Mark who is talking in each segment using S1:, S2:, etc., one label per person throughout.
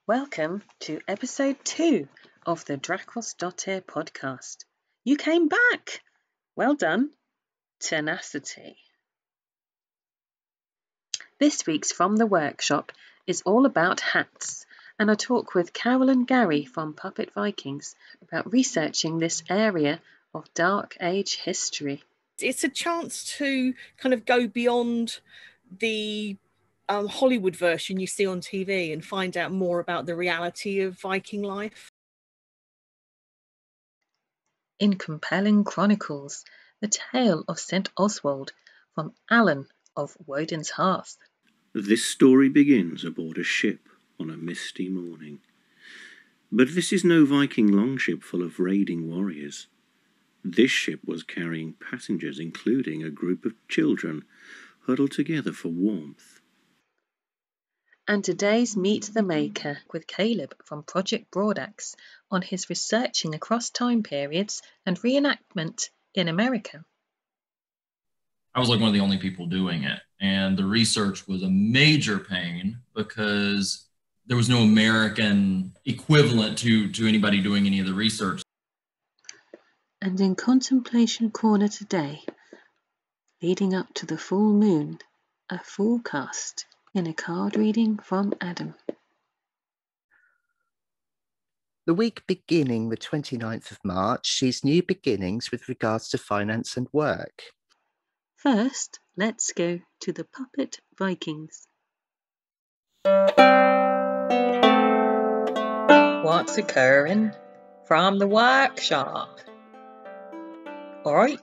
S1: Welcome to episode 2 of the Drakos.ir podcast. You came back! Well done. Tenacity. This week's From the Workshop is all about hats, and I talk with Carol and Gary from Puppet Vikings about researching this area of Dark Age history.
S2: It's a chance to kind of go beyond the Hollywood version you see on TV and find out more about the reality of Viking life.
S1: In compelling chronicles, the tale of St. Oswald from Alan of Woden's Hearth.
S3: This story begins aboard a ship on a misty morning. But this is no Viking longship full of raiding warriors. This ship was carrying passengers, including a group of children huddled together for warmth.
S1: And today's Meet the Maker with Caleb from Project Broadaxe on his researching across time periods and reenactment in America.
S4: I was like one of the only people doing it, and the research was a major pain because there was no American equivalent to anybody doing any of the research.
S1: And in Contemplation Corner today, leading up to the full moon, a forecast in a card reading from Adam.
S5: The week beginning the 29th of March sees new beginnings with regards to finance and work.
S1: First, let's go to the Puppet Vikings. What's occurring from the workshop? All right.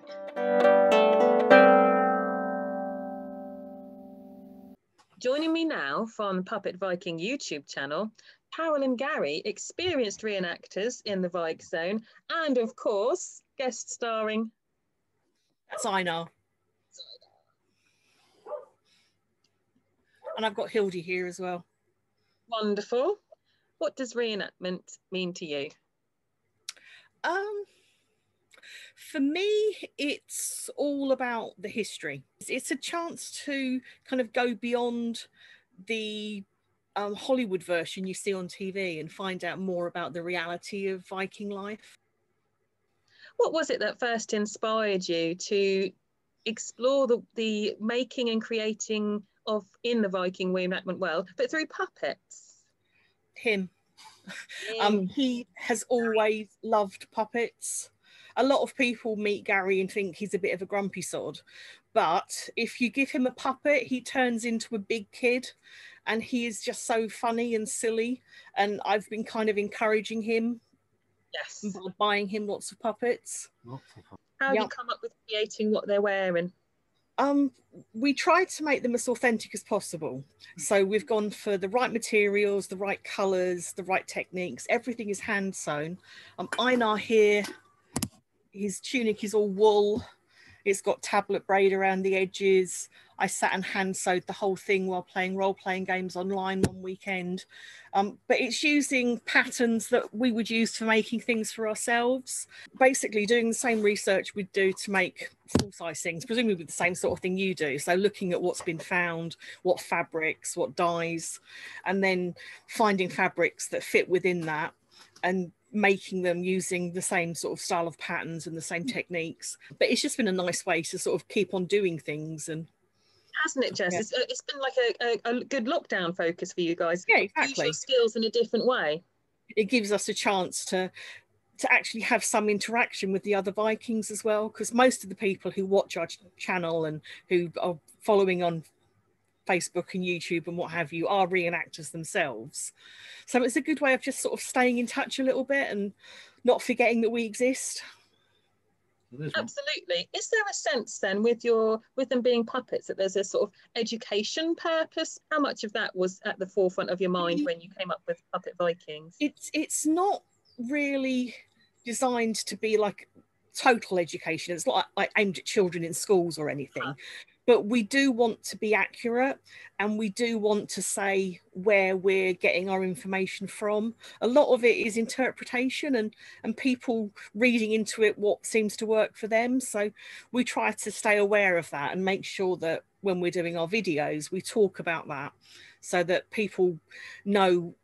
S1: Joining me now from the Puppet Viking YouTube channel, Carol and Gary, experienced reenactors in the Vike Zone, and of course, guest starring
S2: Einar. And I've got Hildy here as well.
S1: Wonderful. What does reenactment mean to you?
S2: For me, it's all about the history. It's a chance to kind of go beyond the Hollywood version you see on TV and find out more about the reality of Viking life.
S1: What was it that first inspired you to explore the making and creating of in the Viking reenactment world, but through puppets?
S2: Him. He has always loved puppets. A lot of people meet Gary and think he's a bit of a grumpy sod, but if you give him a puppet, he turns into a big kid, and he is just so funny and silly. And I've been kind of encouraging him,
S1: yes,
S2: by buying him lots of puppets.
S1: How have you come up with creating what they're wearing?
S2: We tried to make them as authentic as possible. So we've gone for the right materials, the right colours, the right techniques. Everything is hand sewn. Einar here, his tunic is all wool. It's got tablet braid around the edges. I sat and hand sewed the whole thing while playing role-playing games online one weekend. But it's using patterns that we would use for making things for ourselves. Basically doing the same research we'd do to make full-size things, presumably the same sort of thing you do. So looking at what's been found, what fabrics, what dyes, and then finding fabrics that fit within that and making them using the same sort of style of patterns and the same techniques. But it's just been a nice way to sort of keep on doing things. And
S1: hasn't it, Jess? Yeah. It's been like a good lockdown focus for you guys.
S2: Yeah, exactly.
S1: Use your skills in a different way.
S2: It gives us a chance to actually have some interaction with the other Vikings as well, because most of the people who watch our channel and who are following on Facebook and YouTube and what have you are reenactors themselves. So it's a good way of just sort of staying in touch a little bit and not forgetting that we exist.
S1: Absolutely. Is there a sense then with them being puppets that there's a sort of education purpose? How much of that was at the forefront of your mind when you came up with Puppet Vikings?
S2: It's not really designed to be like total education. It's not like aimed at children in schools or anything. But we do want to be accurate, and we do want to say where we're getting our information from. A lot of it is interpretation and people reading into it what seems to work for them. So we try to stay aware of that and make sure that when we're doing our videos, we talk about that so that people know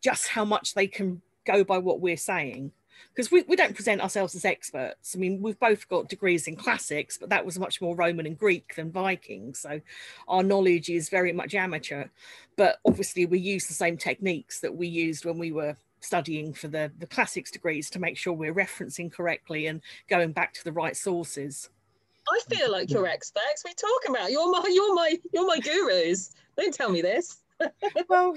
S2: just how much they can go by what we're saying. Because we don't present ourselves as experts. I mean, we've both got degrees in classics, but that was much more Roman and Greek than Viking. So our knowledge is very much amateur. But obviously we use the same techniques that we used when we were studying for the classics degrees to make sure we're referencing correctly and going back to the right sources.
S1: I feel like you're experts. What are you talking about? You're my gurus. Don't tell me this.
S2: Well,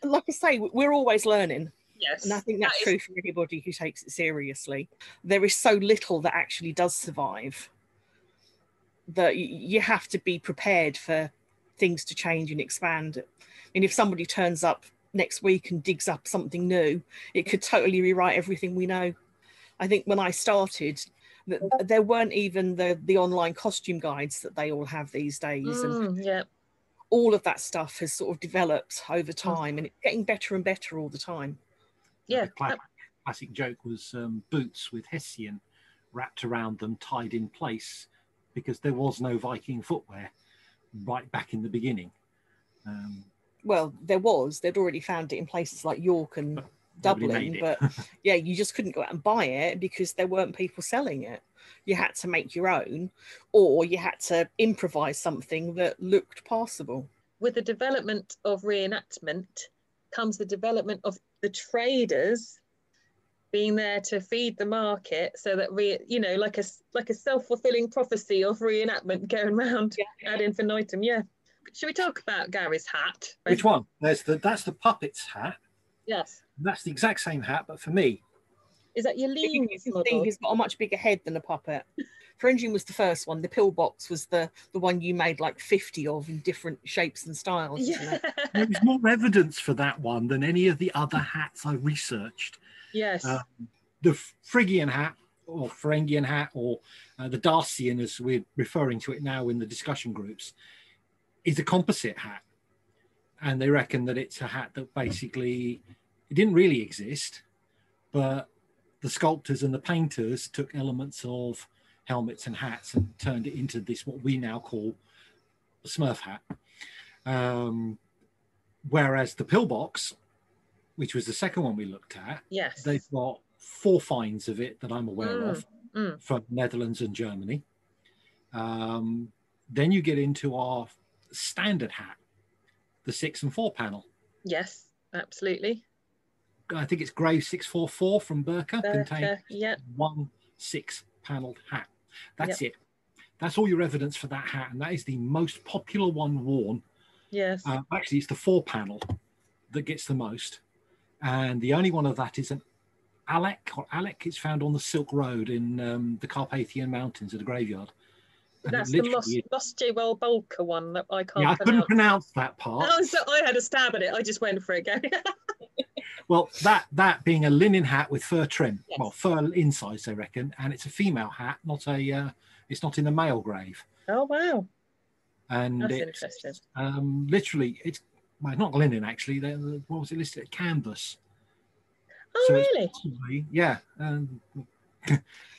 S2: like I say, we're always learning.
S1: Yes.
S2: And I think that's true for anybody who takes it seriously. There is so little that actually does survive that you have to be prepared for things to change and expand. I mean, if somebody turns up next week and digs up something new, it could totally rewrite everything we know. I think when I started, there weren't even the online costume guides that they all have these days. And
S1: yeah.
S2: all of that stuff has sort of developed over time, and it's getting better and better all the time.
S1: Yeah.
S6: The classic joke was boots with Hessian wrapped around them, tied in place, because there was no Viking footwear right back in the beginning.
S2: Well, they'd already found it in places like York and Dublin, but yeah, you just couldn't go out and buy it because there weren't people selling it. You had to make your own, or you had to improvise something that looked passable.
S1: With the development of reenactment comes the development of the traders being there to feed the market, so that like a self-fulfilling prophecy of reenactment going around ad infinitum. Yeah. Should we talk about Gary's hat?
S6: Which one? That's the puppet's hat.
S1: Yes.
S6: That's the exact same hat, but for me.
S1: Is that your lean model?
S2: He's got a much bigger head than a puppet. Fringing was the first one. The pillbox was the one you made like 50 of in different shapes and styles.
S1: Yeah.
S6: There's more evidence for that one than any of the other hats I researched.
S1: Yes.
S6: The Phrygian hat, or Ferengian hat, or the Darcian, as we're referring to it now in the discussion groups, is a composite hat. And they reckon that it's a hat that basically, it didn't really exist, but the sculptors and the painters took elements of helmets and hats and turned it into this, what we now call a Smurf hat. Whereas the pillbox, which was the second one we looked at,
S1: yes,
S6: they've got 4 finds of it that I'm aware of from Netherlands and Germany. Then you get into our standard hat, the 6 and 4 panel.
S1: Yes, absolutely.
S6: I think it's Grave 644 from Birka, contains 1 6-paneled hat. That's it. That's all your evidence for that hat, and that is the most popular one worn.
S1: Yes.
S6: Actually, it's the 4-panel that gets the most, and the only one of that is an Alec. It's found on the Silk Road in the Carpathian Mountains at a graveyard. And
S1: that's the Mosjewel Bolka one that I can't pronounce.
S6: I couldn't pronounce that part.
S1: Oh, so I had a stab at it. I just went for it again.
S6: Well, that being a linen hat with fur trim, well, fur insides, they reckon, and it's a female hat, not a. It's not in the male grave.
S1: Oh wow!
S6: And
S1: that's
S6: it's,
S1: interesting.
S6: Literally, it's not linen actually. What was it listed? At canvas.
S1: Oh
S6: so
S1: really?
S6: Yeah.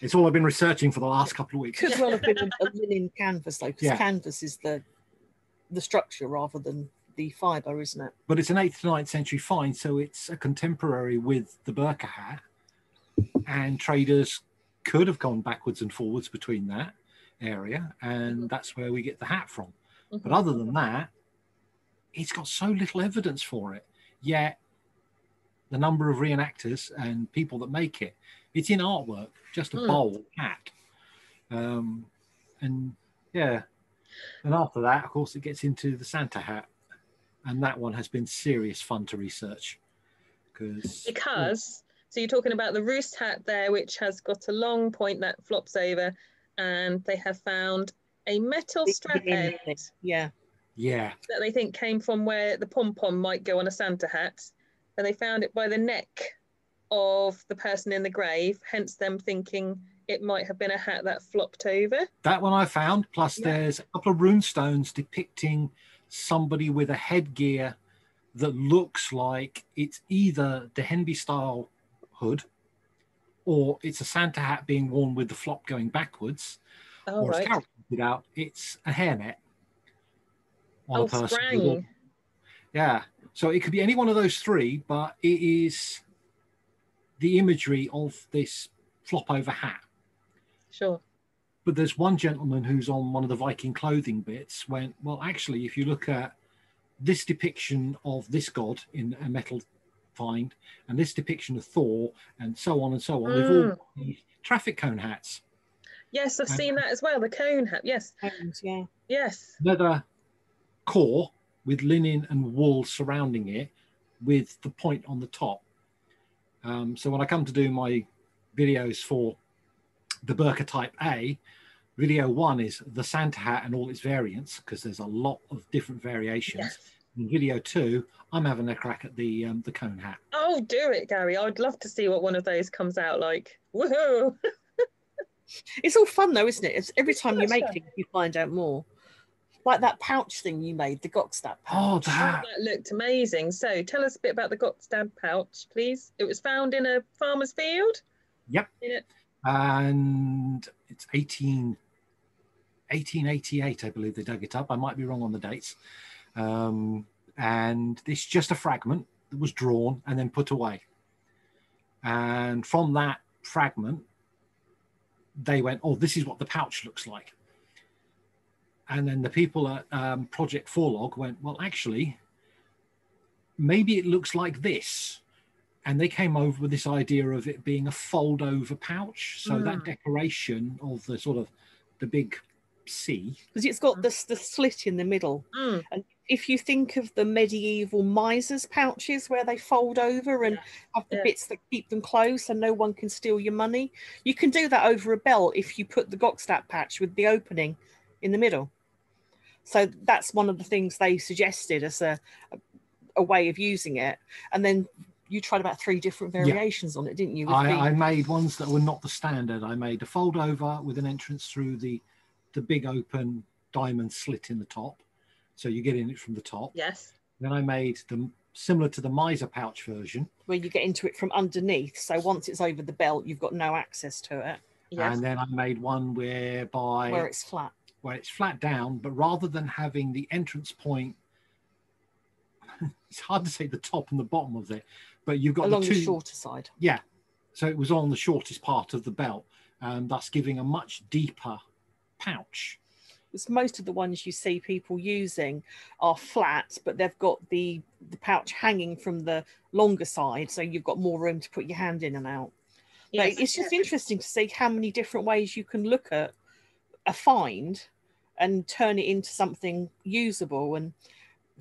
S6: It's all I've been researching for the last couple of weeks.
S2: Could well have been a linen canvas though, because canvas is the structure rather than the fibre, isn't it?
S6: But it's an 8th to 9th century find, so it's a contemporary with the Birka hat, and traders could have gone backwards and forwards between that area, and that's where we get the hat from. But other than that, it's got so little evidence for it, yet the number of reenactors and people that make it, it's in artwork, just a bowl hat. And after that, of course, it gets into the Santa hat, and that one has been serious fun to research.
S1: So you're talking about the roost hat there, which has got a long point that flops over, and they have found a metal strap end.
S2: Yeah.
S1: That they think came from where the pom-pom might go on a Santa hat. And they found it by the neck of the person in the grave, hence them thinking it might have been a hat that flopped over. That
S6: one I found, plus there's a couple of rune stones depicting somebody with a headgear that looks like it's either the Henby style hood or it's a Santa hat being worn with the flop going backwards, or as Carol pointed out, it's a hairnet on a person.
S1: Sprang.
S6: Yeah. So it could be any one of those three, but it is the imagery of this flop over hat.
S1: Sure.
S6: But there's one gentleman who's on one of the Viking clothing bits went, well, actually, if you look at this depiction of this god in a metal find and this depiction of Thor and so on and so on, they've all got these traffic cone hats.
S1: Yes, I've seen that as well. The cone hat. Yes.
S2: Cones, yeah.
S1: Yes.
S6: Leather core with linen and wool surrounding it with the point on the top. So when I come to do my videos for the Burqa Type A, video 1 is the Santa hat and all its variants, because there's a lot of different variations.
S1: Yes.
S6: In video 2, I'm having a crack at the cone hat.
S1: Oh, do it, Gary. I'd love to see what one of those comes out like. Woohoo!
S2: It's all fun though, isn't it? It's every time you make
S1: Sure.
S2: things, you find out more. Like that pouch thing you made, the Gokstad pouch.
S6: Oh, that.
S1: That looked amazing. So tell us a bit about the Gokstad pouch, please. It was found in a farmer's field?
S6: Yep.
S1: In it.
S6: And it's 1888, I believe they dug it up. I might be wrong on the dates. And it's just a fragment that was drawn and then put away. And from that fragment, they went, oh, this is what the pouch looks like. And then the people at Project Forlog went, well, actually, maybe it looks like this. And they came over with this idea of it being a fold over pouch. So that decoration of the sort of the big C.
S2: Because it's got the slit in the middle. And if you think of the medieval misers' pouches where they fold over and have the bits that keep them closed so no one can steal your money, you can do that over a belt if you put the Gokstad patch with the opening in the middle. So that's one of the things they suggested as a way of using it. And then you tried about 3 different variations on it, didn't you?
S6: I made ones that were not the standard. I made a fold over with an entrance through the big open diamond slit in the top. So you get in it from the top.
S1: Yes.
S6: Then I made them similar to the miser pouch version.
S2: Where you get into it from underneath. So once it's over the belt, you've got no access to it.
S1: Yes.
S6: And then I made one where
S2: it's flat.
S6: Where it's flat down, but rather than having the entrance point, it's hard to say the top and the bottom of it, but you've got
S2: along
S6: the
S2: shorter side.
S6: Yeah. So it was on the shortest part of the belt, thus giving a much deeper pouch.
S2: Because most of the ones you see people using are flat, but they've got the pouch hanging from the longer side, so you've got more room to put your hand in and out.
S1: Yes.
S2: But it's just interesting to see how many different ways you can look at a find and turn it into something usable. And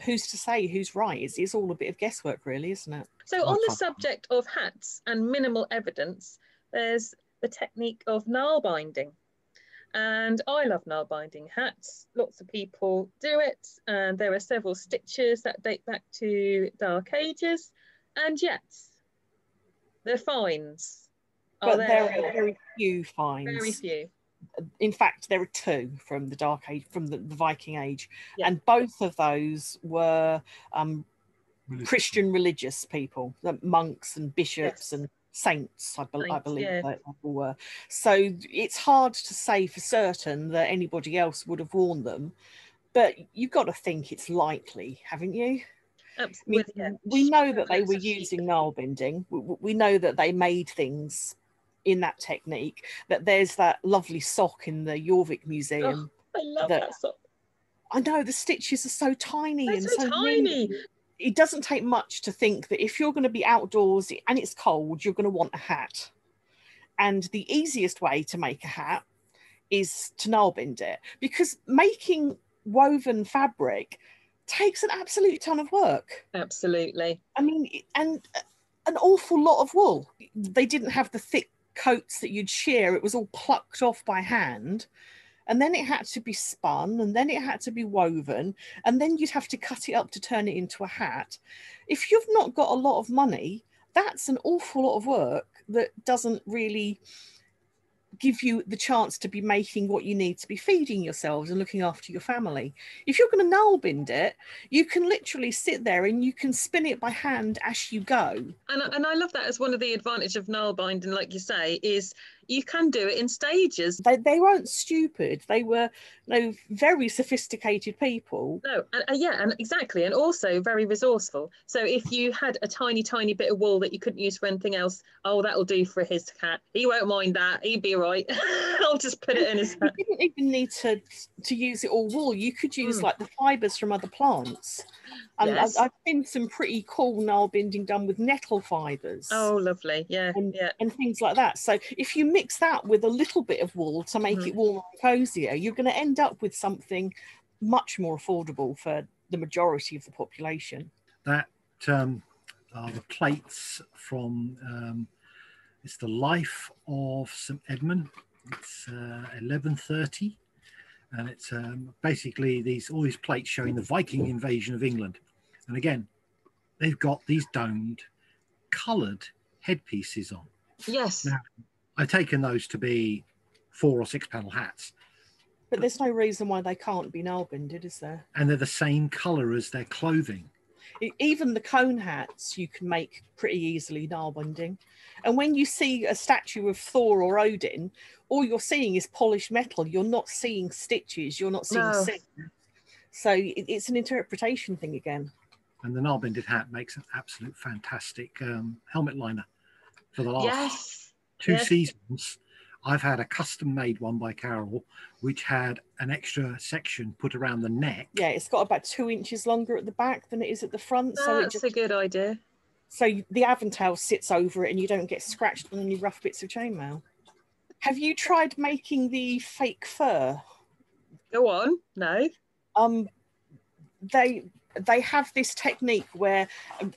S2: who's to say who's right? It's all a bit of guesswork, really, isn't it?
S1: So on the subject of hats and minimal evidence, there's the technique of nail binding. And I love nail binding hats. Lots of people do it. And there are several stitches that date back to Dark Ages. And yet, they're finds.
S2: But there are very few finds.
S1: Very few.
S2: In fact, there are 2 from the Dark Age, from the Viking Age.
S1: Yeah.
S2: And both of those were Christian religious people, monks and bishops and saints, I believe they all were. So it's hard to say for certain that anybody else would have worn them, but you've got to think it's likely, haven't you?
S1: Absolutely.
S2: I mean, we know that they were using nail binding. We know that they made things in that technique, that there's that lovely sock in the Jorvik Museum.
S1: Oh, I love that sock.
S2: I know, the stitches are so tiny.
S1: They're so tiny.
S2: It doesn't take much to think that if you're going to be outdoors and it's cold, you're going to want a hat. And the easiest way to make a hat is to nail bind it, because making woven fabric takes an absolute ton of work.
S1: Absolutely.
S2: I mean, and an awful lot of wool. They didn't have the thick coats that you'd shear. It was all plucked off by hand. And then it had to be spun, and then it had to be woven, and then you'd have to cut it up to turn it into a hat. If you've not got a lot of money, that's an awful lot of work that doesn't really give you the chance to be making what you need to be feeding yourselves and looking after your family. If you're going to nail bind it, you can literally sit there and you can spin it by hand as you go.
S1: And I love that as one of the advantages of nail binding, like you say, is you can do it in stages.
S2: They weren't stupid. They were very sophisticated people.
S1: No, and exactly, and also very resourceful. So if you had a tiny, tiny bit of wool that you couldn't use for anything else, oh, that'll do for his hat. He won't mind that. He'd be all right. I'll just put it in his hat.
S2: You didn't even need to use it all wool. You could use like the fibres from other plants. And
S1: Yes.
S2: I've seen some pretty cool Nile binding done with nettle fibres.
S1: Oh, lovely. Yeah,
S2: and things like that. So if you mix that with a little bit of wool to make it warmer and cozier, you're going to end up with something much more affordable for the majority of the population.
S6: That are the plates from it's the life of St Edmund. It's 1130, and it's basically all these plates showing the Viking invasion of England. And again, they've got these domed, coloured headpieces on.
S1: Yes.
S6: Now, I've taken those to be 4 or 6 panel hats.
S2: But there's no reason why they can't be Nile binded, is there?
S6: And they're the same colour as their clothing.
S2: Even the cone hats you can make pretty easily Nile binding. And when you see a statue of Thor or Odin, all you're seeing is polished metal. You're not seeing stitches. You're not seeing seams. So it's an interpretation thing again.
S6: And the Nile binded hat makes an absolute fantastic helmet liner for the last 2 seasons. I've had a custom made one by Carol, which had an extra section put around the neck.
S2: Yeah, it's got about 2 inches longer at the back than it is at the front.
S1: That's a good idea.
S2: So the Aventail sits over it and you don't get scratched on any rough bits of chainmail. Have you tried making the fake fur?
S1: Go on. No.
S2: They have this technique where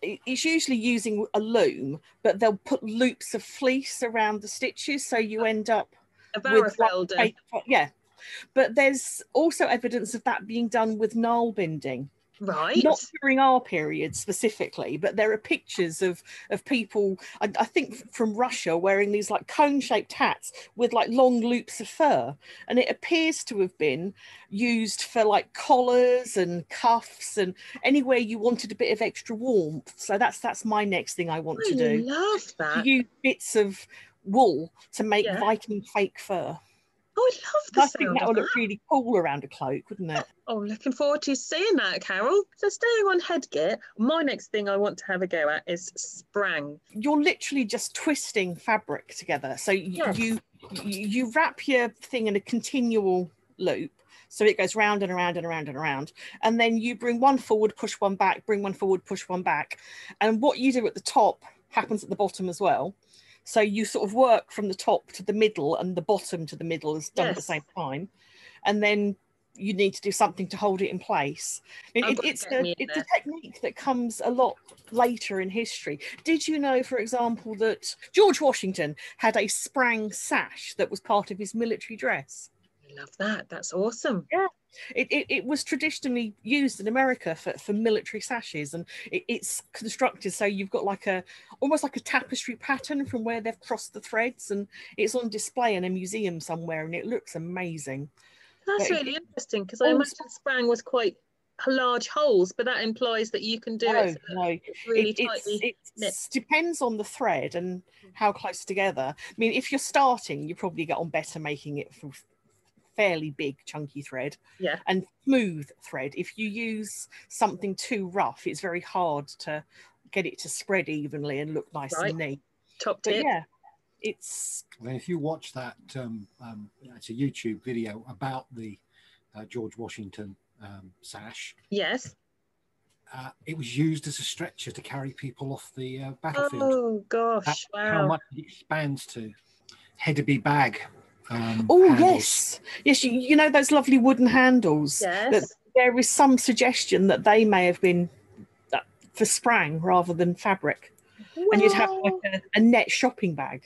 S2: it's usually using a loom, but they'll put loops of fleece around the stitches, so you end up with
S1: Varrofelder.
S2: But there's also evidence of that being done with Nile binding.
S1: Right.
S2: Not during our period specifically, but there are pictures of people, I think from Russia, wearing these like cone-shaped hats with like long loops of fur. And it appears to have been used for like collars and cuffs and anywhere you wanted a bit of extra warmth. So that's my next thing I want to do.
S1: I love that.
S2: To use bits of wool to make Viking fake fur.
S1: Oh, I love the
S2: I think that would look really cool around a cloak, wouldn't it?
S1: Oh, looking forward to seeing that, Carol. So staying on headgear, my next thing I want to have a go at is sprang.
S2: You're literally just twisting fabric together. So you wrap your thing in a continual loop. So it goes round and around and around and around. And then you bring one forward, push one back, bring one forward, push one back. And what you do at the top happens at the bottom as well. So you sort of work from the top to the middle and the bottom to the middle is done at the same time. And then you need to do something to hold it in place. It's a technique that comes a lot later in history. Did you know, for example, that George Washington had a sprang sash that was part of his military dress?
S1: I love that. That's awesome.
S2: Yeah. It was traditionally used in America for military sashes, and it's constructed so you've got like almost like a tapestry pattern from where they've crossed the threads, and it's on display in a museum somewhere, and it looks amazing.
S1: That's really interesting, because I imagine sprang was quite large holes, but that implies that you can do it. It's really tightly knit.
S2: It depends on the thread and how close together. I mean, if you're starting, you probably get on better making it from fairly big chunky thread and smooth thread. If you use something too rough, it's very hard to get it to spread evenly and look nice and neat.
S1: Top tip.
S2: But yeah, it's
S6: well, if you watch that it's a YouTube video about the George Washington sash.
S1: Yes.
S6: It was used as a stretcher to carry people off the battlefield.
S1: Oh gosh.
S6: That's
S1: wow.
S6: How much it expands to. Headeby bag.
S2: Yes, you know those lovely wooden handles.
S1: Yes.
S2: There is some suggestion that they may have been for sprang rather than fabric. Wow. And you'd have like a net shopping bag.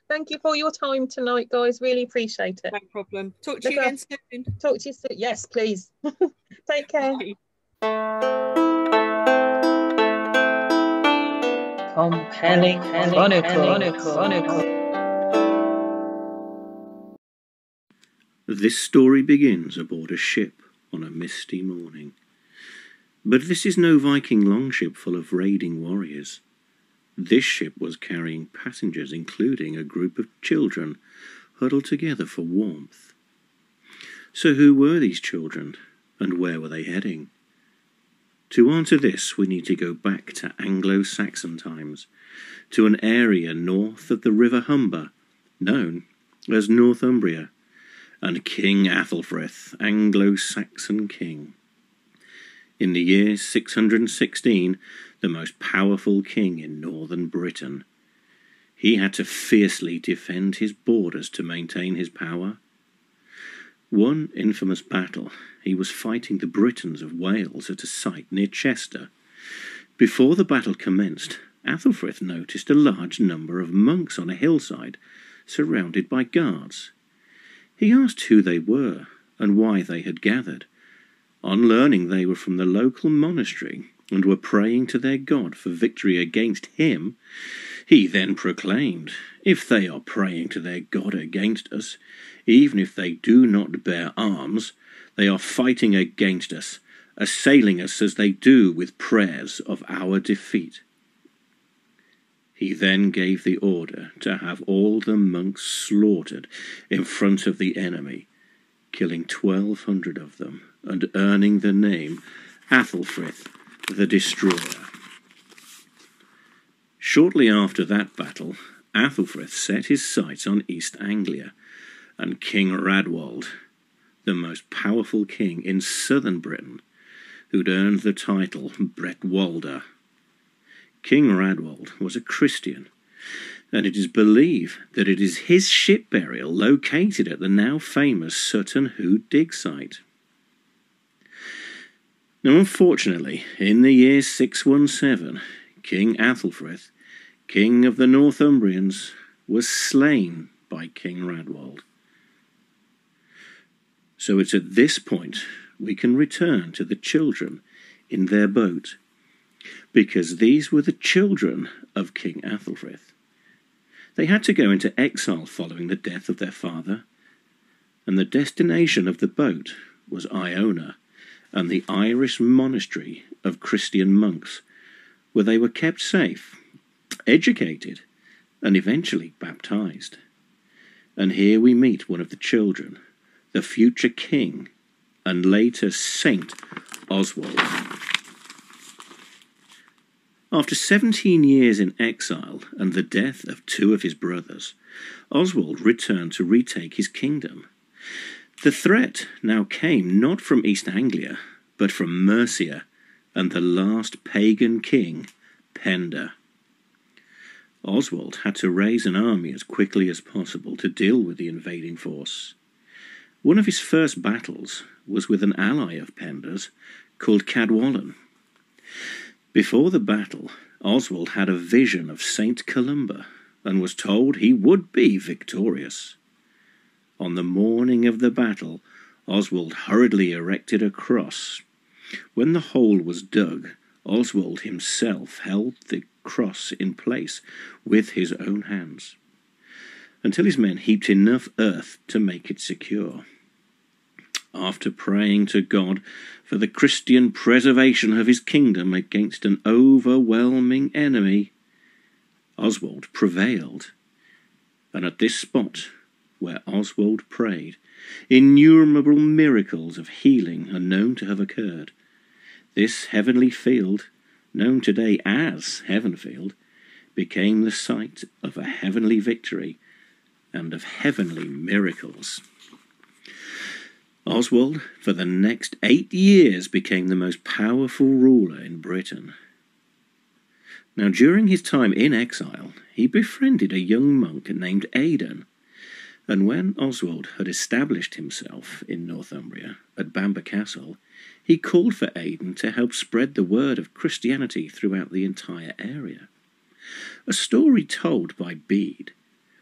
S1: Thank you for your time tonight, guys. Really appreciate it.
S2: No problem. Talk to you again soon.
S1: Talk to you soon. Yes, please. Take care. Compelling Chronicle.
S3: This story begins aboard a ship on a misty morning. But this is no Viking longship full of raiding warriors. This ship was carrying passengers, including a group of children huddled together for warmth. So who were these children, and where were they heading? To answer this, we need to go back to Anglo-Saxon times, to an area north of the River Humber, known as Northumbria, and King Athelfrith, Anglo-Saxon king. In the year 616, the most powerful king in northern Britain. He had to fiercely defend his borders to maintain his power. One infamous battle, he was fighting the Britons of Wales at a site near Chester. Before the battle commenced, Athelfrith noticed a large number of monks on a hillside, surrounded by guards. He asked who they were and why they had gathered. On learning they were from the local monastery and were praying to their god for victory against him, he then proclaimed, "If they are praying to their god against us, even if they do not bear arms, they are fighting against us, assailing us as they do with prayers of our defeat." He then gave the order to have all the monks slaughtered in front of the enemy, killing 1,200 of them and earning the name Athelfrith the Destroyer. Shortly after that battle, Athelfrith set his sights on East Anglia, and King Radwald, the most powerful king in southern Britain, who'd earned the title Bretwalda. King Radwald was a Christian, and it is believed that it is his ship burial located at the now famous Sutton Hoo dig site. Now, unfortunately, in the year 617, King Athelfrith, king of the Northumbrians, was slain by King Radwald. So it's at this point we can return to the children in their boat, because these were the children of King Athelfrith. They had to go into exile following the death of their father, and the destination of the boat was Iona and the Irish monastery of Christian monks, where they were kept safe, educated, and eventually baptized. And here we meet one of the children, the future king, and later Saint Oswald. After 17 years in exile and the death of 2 of his brothers, Oswald returned to retake his kingdom. The threat now came not from East Anglia, but from Mercia and the last pagan king, Penda. Oswald had to raise an army as quickly as possible to deal with the invading force. One of his first battles was with an ally of Penda's called Cadwallon. Before the battle, Oswald had a vision of Saint Columba and was told he would be victorious. On the morning of the battle, Oswald hurriedly erected a cross. When the hole was dug, Oswald himself held the cross in place with his own hands, until his men heaped enough earth to make it secure. After praying to God for the Christian preservation of his kingdom against an overwhelming enemy, Oswald prevailed, and at this spot where Oswald prayed, innumerable miracles of healing are known to have occurred. This heavenly field, known today as Heavenfield, became the site of a heavenly victory and of heavenly miracles. Oswald, for the next 8 years, became the most powerful ruler in Britain. Now, during his time in exile, he befriended a young monk named Aidan, and when Oswald had established himself in Northumbria at Bamber Castle, he called for Aidan to help spread the word of Christianity throughout the entire area. A story told by Bede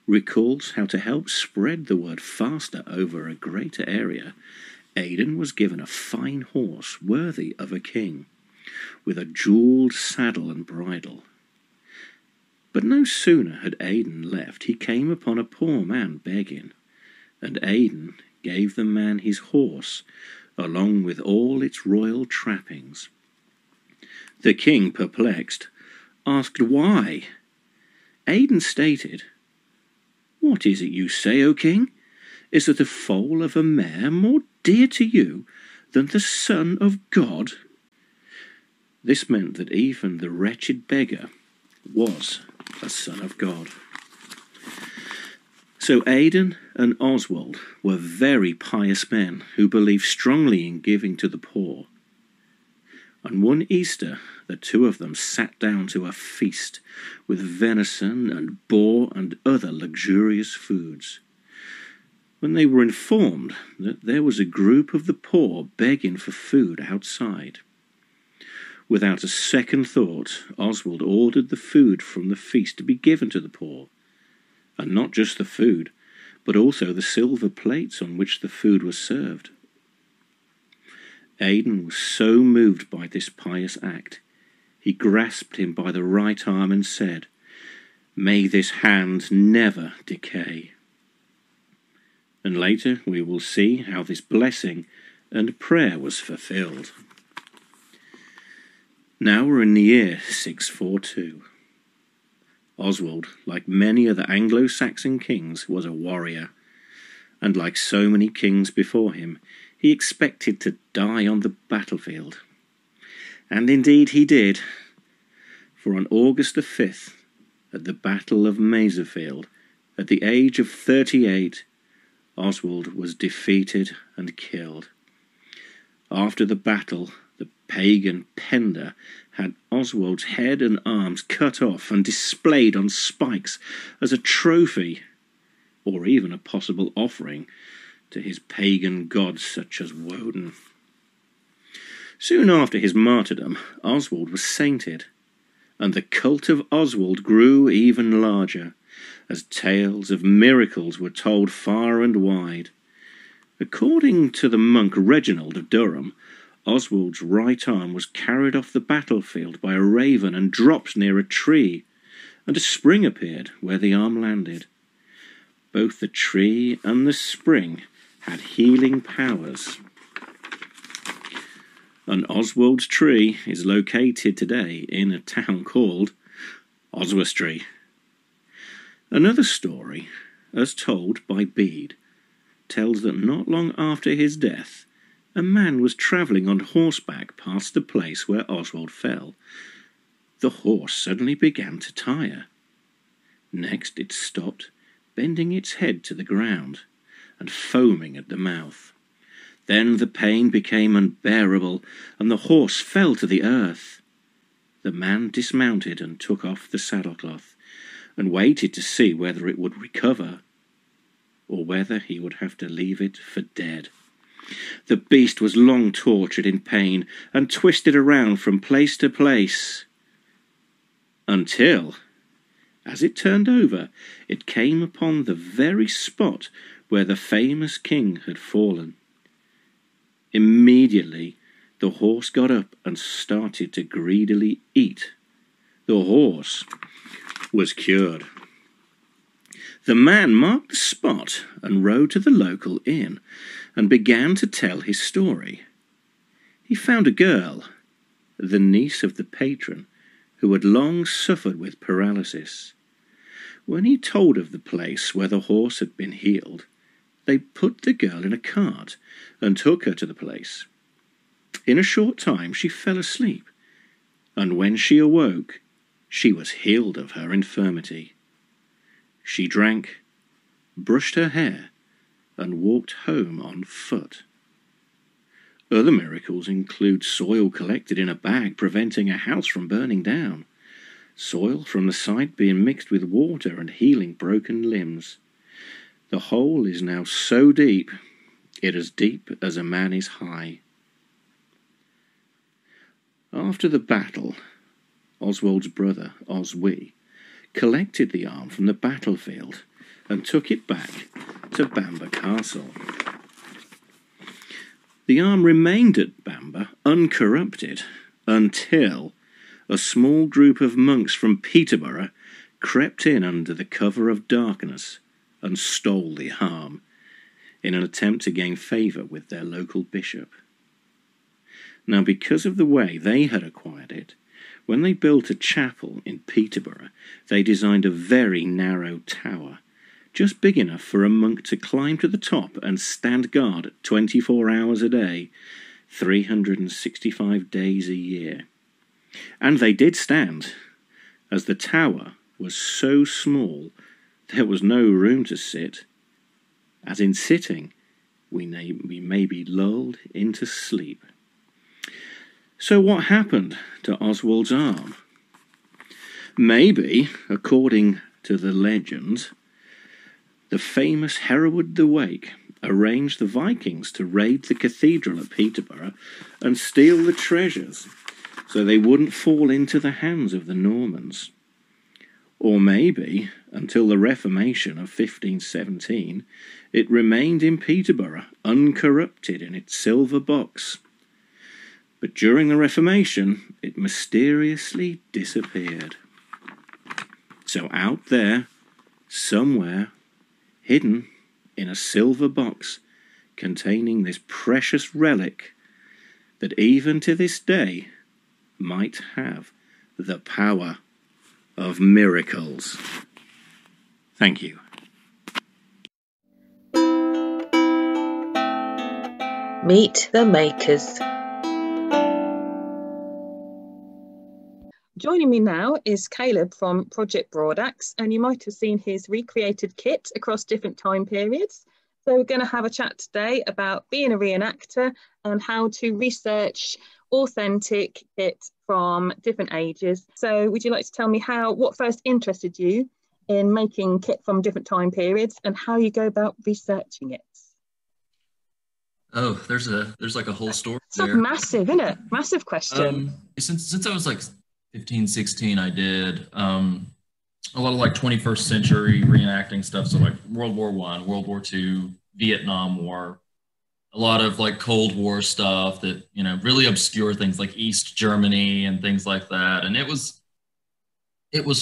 S3: recalls how to help spread the word faster over a greater area, Aidan was given a fine horse worthy of a king, with a jewelled saddle and bridle. But no sooner had Aidan left, he came upon a poor man begging, and Aidan gave the man his horse, along with all its royal trappings. The king, perplexed, asked why Aidan stated, "What is it you say, O king? Is that the foal of a mare more dear to you than the Son of God?" This meant that even the wretched beggar was a son of God. So Aidan and Oswald were very pious men who believed strongly in giving to the poor. And one Easter, the two of them sat down to a feast with venison and boar and other luxurious foods, when they were informed that there was a group of the poor begging for food outside. Without a second thought, Oswald ordered the food from the feast to be given to the poor, and not just the food, but also the silver plates on which the food was served. Aidan was so moved by this pious act, he grasped him by the right arm and said, "May this hand never decay." And later we will see how this blessing and prayer was fulfilled. Now we're in the year 642. Oswald, like many other Anglo-Saxon kings, was a warrior, and like so many kings before him, he expected to die on the battlefield. And indeed he did, for on August the 5th, at the Battle of Mayserfield, at the age of 38, Oswald was defeated and killed. After the battle, the pagan Penda had Oswald's head and arms cut off and displayed on spikes as a trophy, or even a possible offering to his pagan gods such as Woden. Soon after his martyrdom, Oswald was sainted, and the cult of Oswald grew even larger, as tales of miracles were told far and wide. According to the monk Reginald of Durham, Oswald's right arm was carried off the battlefield by a raven and dropped near a tree, and a spring appeared where the arm landed. Both the tree and the spring had healing powers. And Oswald's tree is located today in a town called Oswestry. Another story, as told by Bede, tells that not long after his death, a man was travelling on horseback past the place where Oswald fell. The horse suddenly began to tire. Next it stopped, bending its head to the ground, and foaming at the mouth. Then the pain became unbearable, and the horse fell to the earth. The man dismounted and took off the saddlecloth, and waited to see whether it would recover, or whether he would have to leave it for dead. The beast was long tortured in pain, and twisted around from place to place, until, as it turned over, it came upon the very spot where the famous king had fallen. Immediately, the horse got up and started to greedily eat. The horse was cured. The man marked the spot and rode to the local inn and began to tell his story. He found a girl, the niece of the patron, who had long suffered with paralysis. When he told of the place where the horse had been healed, they put the girl in a cart and took her to the place. In a short time she fell asleep, and when she awoke, she was healed of her infirmity. She drank, brushed her hair, and walked home on foot. Other miracles include soil collected in a bag preventing a house from burning down, soil from the site being mixed with water and healing broken limbs. The hole is now so deep, it is deep as a man is high. After the battle, Oswald's brother, Oswy, collected the arm from the battlefield and took it back to Bamber Castle. The arm remained at Bamber uncorrupted until a small group of monks from Peterborough crept in under the cover of darkness and stole the arm in an attempt to gain favour with their local bishop. Now, because of the way they had acquired it, when they built a chapel in Peterborough, they designed a very narrow tower, just big enough for a monk to climb to the top and stand guard 24 hours a day, 365 days a year. And they did stand, as the tower was so small there was no room to sit, as in sitting we may be lulled into sleep. So what happened to Oswald's arm? Maybe, according to the legend, the famous Hereward the Wake arranged the Vikings to raid the cathedral at Peterborough and steal the treasures so they wouldn't fall into the hands of the Normans. Or maybe, until the Reformation of 1517, it remained in Peterborough, uncorrupted in its silver box. But during the Reformation, it mysteriously disappeared. So out there, somewhere, hidden in a silver box containing this precious relic that even to this day might have the power of miracles. Thank you.
S1: Meet the makers.
S7: Joining me now is Caleb from Project Broadaxe, and you might have seen his recreated kit across different time periods. So we're going to have a chat today about being a reenactor and how to research authentic kit from different ages. So would you like to tell me what first interested you in making kit from different time periods and how you go about researching it?
S4: Oh, there's like a whole story
S7: It's
S4: there.
S7: like massive, isn't it? Massive question.
S4: Since I was like 15, 16, I did a lot of like 21st century reenacting stuff. So like World War I, World War II, Vietnam War, a lot of like Cold War stuff that, you know, really obscure things like East Germany and things like that. And it was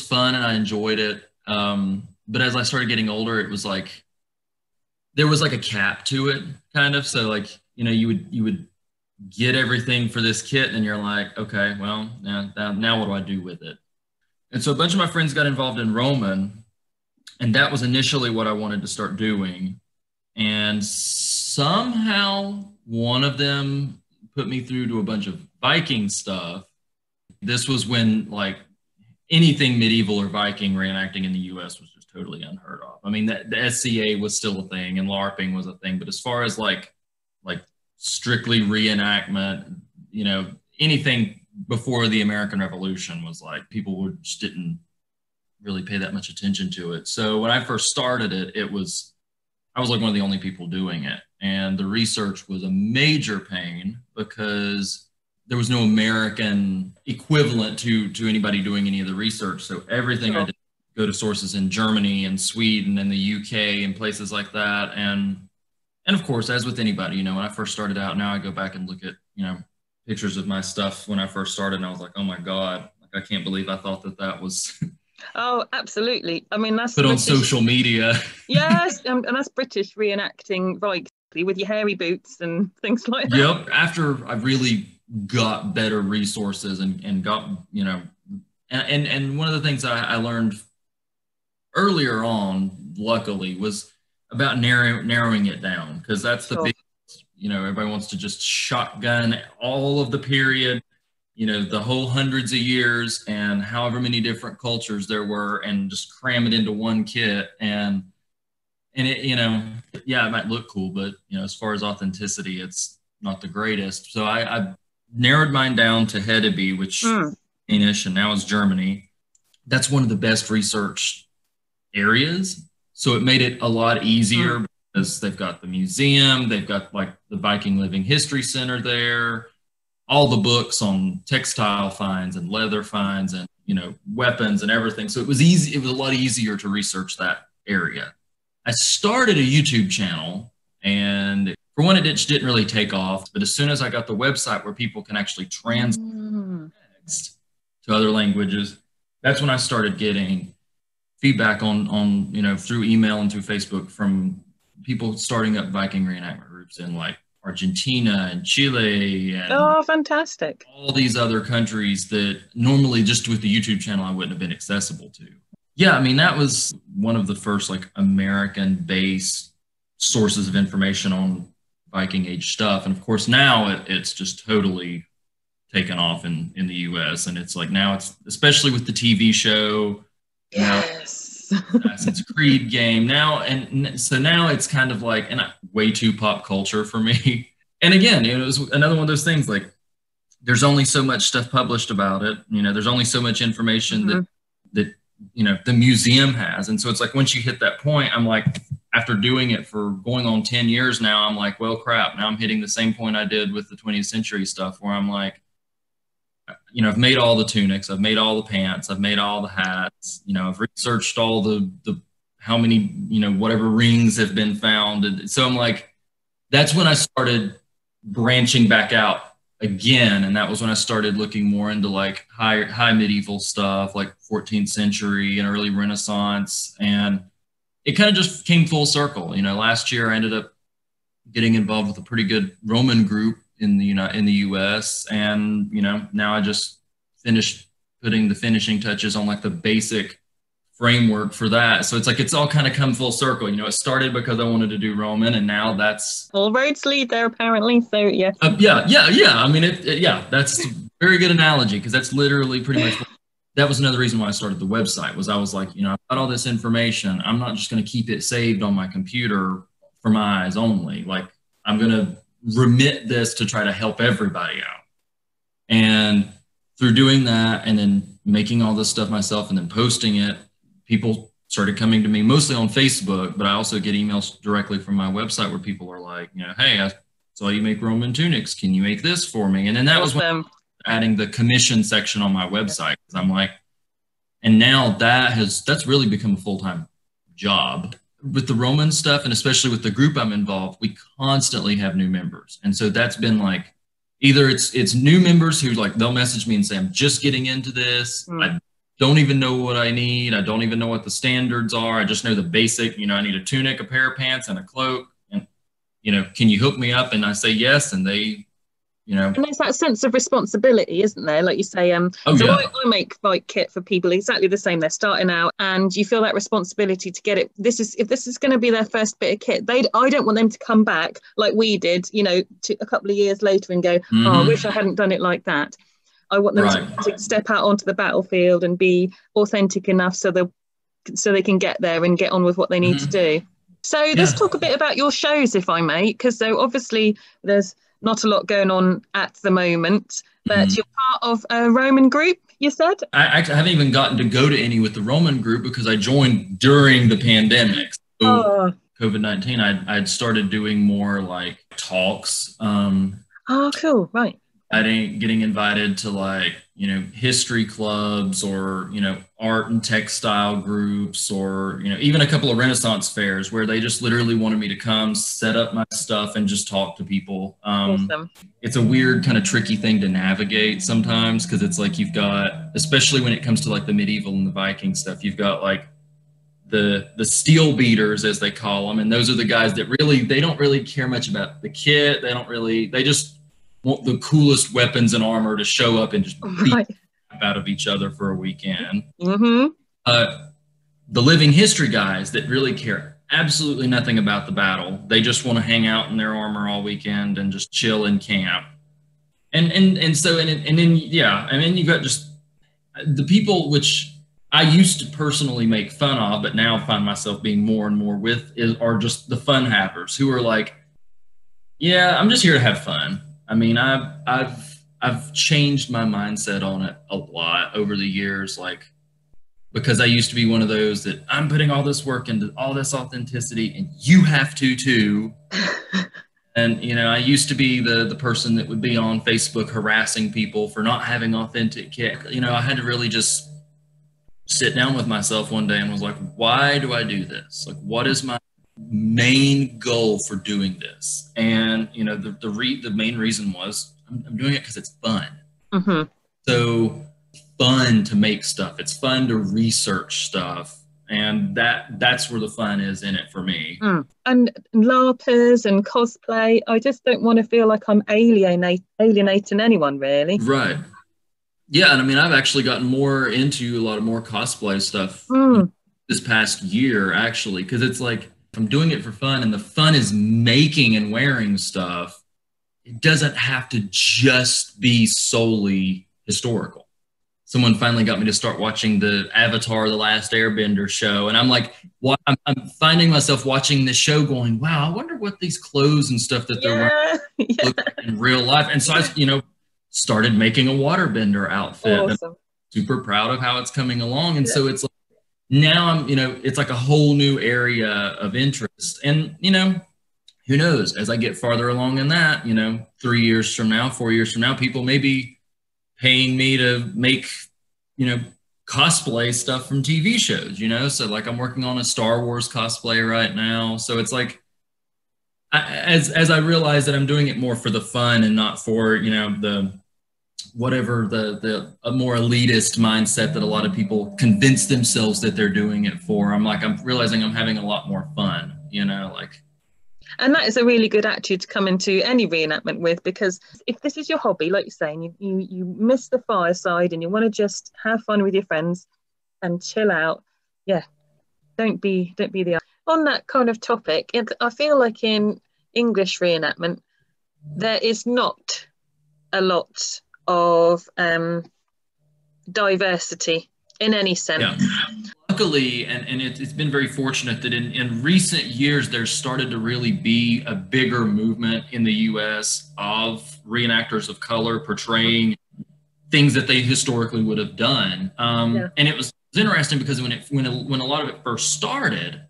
S4: fun and I enjoyed it. But as I started getting older, it was like, there was like a cap to it kind of. So like, you know, you would get everything for this kit and you're like, okay, well, now what do I do with it? And so a bunch of my friends got involved in Roman, and that was initially what I wanted to start doing. And somehow one of them put me through to a bunch of Viking stuff. This was when like anything medieval or Viking reenacting in the US was just totally unheard of. I mean, the SCA was still a thing and LARPing was a thing, but as far as like strictly reenactment, you know, anything before the American Revolution was like, people just didn't really pay that much attention to it. So when I first started it, I was like one of the only people doing it. And the research was a major pain because there was no American equivalent to anybody doing any of the research. So everything I did go to sources in Germany and Sweden and the UK and places like that. And of course, as with anybody, you know, when I first started out, now I go back and look at, you know, pictures of my stuff when I first started, and I was like, oh my God, like I can't believe I thought that was
S7: Oh, absolutely. I mean, that's
S4: put on
S7: British,
S4: social media.
S7: Yes, and that's British reenacting, right, with your hairy boots and things like that.
S4: Yep. After I really got better resources and got, you know, and one of the things I learned earlier on, luckily, was about narrowing it down, because that's the big, you know, everybody wants to just shotgun all of the period, you know, the whole hundreds of years and however many different cultures there were, and just cram it into one kit. And it, you know, yeah, it might look cool, but, you know, as far as authenticity, it's not the greatest. So I narrowed mine down to Hedeby, which is Danish, and now is Germany. That's one of the best research areas. So it made it a lot easier because they've got the museum, they've got like the Viking Living History Center there, all the books on textile finds and leather finds and, you know, weapons and everything. So it was easy. It was a lot easier to research that area. I started a YouTube channel, and for one, it didn't really take off. But as soon as I got the website where people can actually translate text to other languages, that's when I started getting feedback on, you know, through email and through Facebook from people starting up Viking reenactment groups in like Argentina and Chile and
S7: Oh, fantastic.
S4: all these other countries that normally just with the YouTube channel I wouldn't have been accessible to. Yeah, I mean, that was one of the first like American-based sources of information on Viking Age stuff. And of course now it's just totally taken off in the US. And it's like now it's, especially with the TV show,
S7: Yes.
S4: Assassin's Creed game now. And so now it's kind of like, and way too pop culture for me. And again, it was another one of those things like there's only so much stuff published about it. You know, there's only so much information that, you know, the museum has. And so it's like, once you hit that point, I'm like, after doing it for going on 10 years now, I'm like, well, crap, now I'm hitting the same point I did with the 20th century stuff where I'm like, you know, I've made all the tunics, I've made all the pants, I've made all the hats, you know, I've researched all the how many, you know, whatever rings have been found. And so I'm like, that's when I started branching back out again. And that was when I started looking more into like high medieval stuff, like 14th century and early Renaissance. And it kind of just came full circle. You know, last year I ended up getting involved with a pretty good Roman group in the US, and you know, now I just finished putting the finishing touches on like the basic framework for that. So it's like it's all kind of come full circle. You know, it started because I wanted to do Roman, and now that's
S7: all roads lead there apparently. So yeah.
S4: Yeah. I mean, yeah, that's a very good analogy because that's literally pretty much. That was another reason why I started the website. Was I was like, you know, I've got all this information. I'm not just going to keep it saved on my computer for my eyes only. Like I'm going to remit this to try to help everybody out. And through doing that and then making all this stuff myself and then posting it, people started coming to me mostly on Facebook, but I also get emails directly from my website where people are like, you know, hey, I saw you make Roman tunics. Can you make this for me? And then that was when adding the commission section on my website. Because I'm like, and now that's really become a full-time job. With the Roman stuff, and especially with the group I'm involved, we constantly have new members. And so that's been like, either it's new members who like, they'll message me and say, I'm just getting into this. I don't even know what I need. I don't even know what the standards are. I just know the basic, you know, I need a tunic, a pair of pants, and a cloak. And, you know, can you hook me up? And I say yes. And they, you know. And
S7: there's that sense of responsibility, isn't there? Like you say, I make Vike kit for people exactly the same. They're starting out and you feel that responsibility to get it. If this is going to be their first bit of kit, I don't want them to come back like we did, you know, a couple of years later and go, oh, I wish I hadn't done it like that. I want them to step out onto the battlefield and be authentic enough so they can get there and get on with what they need to do. So let's talk a bit about your shows, if I may, because so obviously there's not a lot going on at the moment, but you're part of a Roman group, you said?
S4: I haven't even gotten to go to any with the Roman group because I joined during the pandemic. So COVID-19, I'd started doing more like talks.
S7: Oh, cool, right.
S4: Getting invited to like, you know, history clubs or, you know, art and textile groups or, you know, even a couple of Renaissance fairs where they just literally wanted me to come set up my stuff and just talk to people.
S7: Awesome.
S4: It's a weird kind of tricky thing to navigate sometimes because it's like you've got, especially when it comes to like the medieval and the Viking stuff, you've got like the steel beaters, as they call them. And those are the guys that really, they don't really care much about the kit. They just want the coolest weapons and armor to show up and just beat out of each other for a weekend. The living history guys that really care absolutely nothing about the battle. They just want to hang out in their armor all weekend and just chill in camp. And then you've got just the people which I used to personally make fun of, but now find myself being more and more with are just the fun havers who are like, yeah, I'm just here to have fun. I mean, I've changed my mindset on it a lot over the years, like, because I used to be one of those that I'm putting all this work into all this authenticity and you have to too. And, you know, I used to be the person that would be on Facebook harassing people for not having authentic kit. You know, I had to really just sit down with myself one day and was like, why do I do this? Like, what is my main goal for doing this? And you know, the main reason was I'm doing it because it's fun. So fun to make stuff, it's fun to research stuff, And that's where the fun is in it for me.
S7: And LARPers and cosplay, I just don't want to feel like I'm alienating anyone, really.
S4: Right. Yeah, and I mean, I've actually gotten more into a lot of more cosplay stuff this past year, actually, because it's like, if I'm doing it for fun and the fun is making and wearing stuff, it doesn't have to just be solely historical. Someone finally got me to start watching the Avatar: The Last Airbender show. And I'm like, I'm finding myself watching this show going, wow, I wonder what these clothes and stuff that they're wearing look like in real life. And so I, started making a waterbender outfit.
S7: Awesome.
S4: I'm super proud of how it's coming along. And so it's like, now I'm, it's like a whole new area of interest. And, who knows, as I get farther along in that, 3 years from now, 4 years from now, people may be paying me to make, cosplay stuff from TV shows, So like I'm working on a Star Wars cosplay right now. So it's like, as I realize that I'm doing it more for the fun and not for, the more elitist mindset that a lot of people convince themselves that they're doing it for. I'm realizing I'm having a lot more fun,
S7: And that is a really good attitude to come into any reenactment with, because if this is your hobby, like you're saying, you miss the fireside and you want to just have fun with your friends and chill out. Yeah, don't be the. On that kind of topic, I feel like in English reenactment, there is not a lot of diversity in any sense.
S4: Yeah. Luckily, and it's been very fortunate that in recent years, there's started to really be a bigger movement in the US of reenactors of color portraying things that they historically would have done. And it was interesting because when a lot of it first started,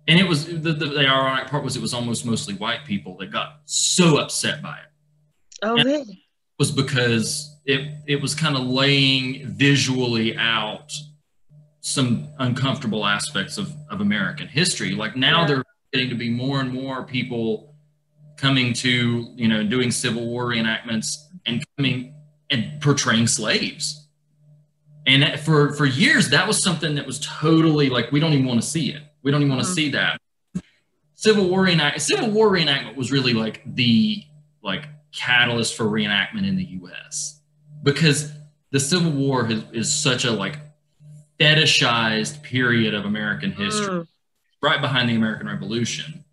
S4: and it was the ironic part was it was almost mostly white people that got so upset by it.
S7: Oh,
S4: and
S7: really?
S4: It was because it was kind of laying visually out some uncomfortable aspects of American history. Like now there are getting to be more and more people coming to, doing Civil War reenactments and coming and portraying slaves. And for years, that was something that was totally like, we don't even want to see it. We don't even want to see that. Civil War reenactment was really like the catalyst for reenactment in the US, because the Civil War is such a fetishized period of American history, right behind the American Revolution.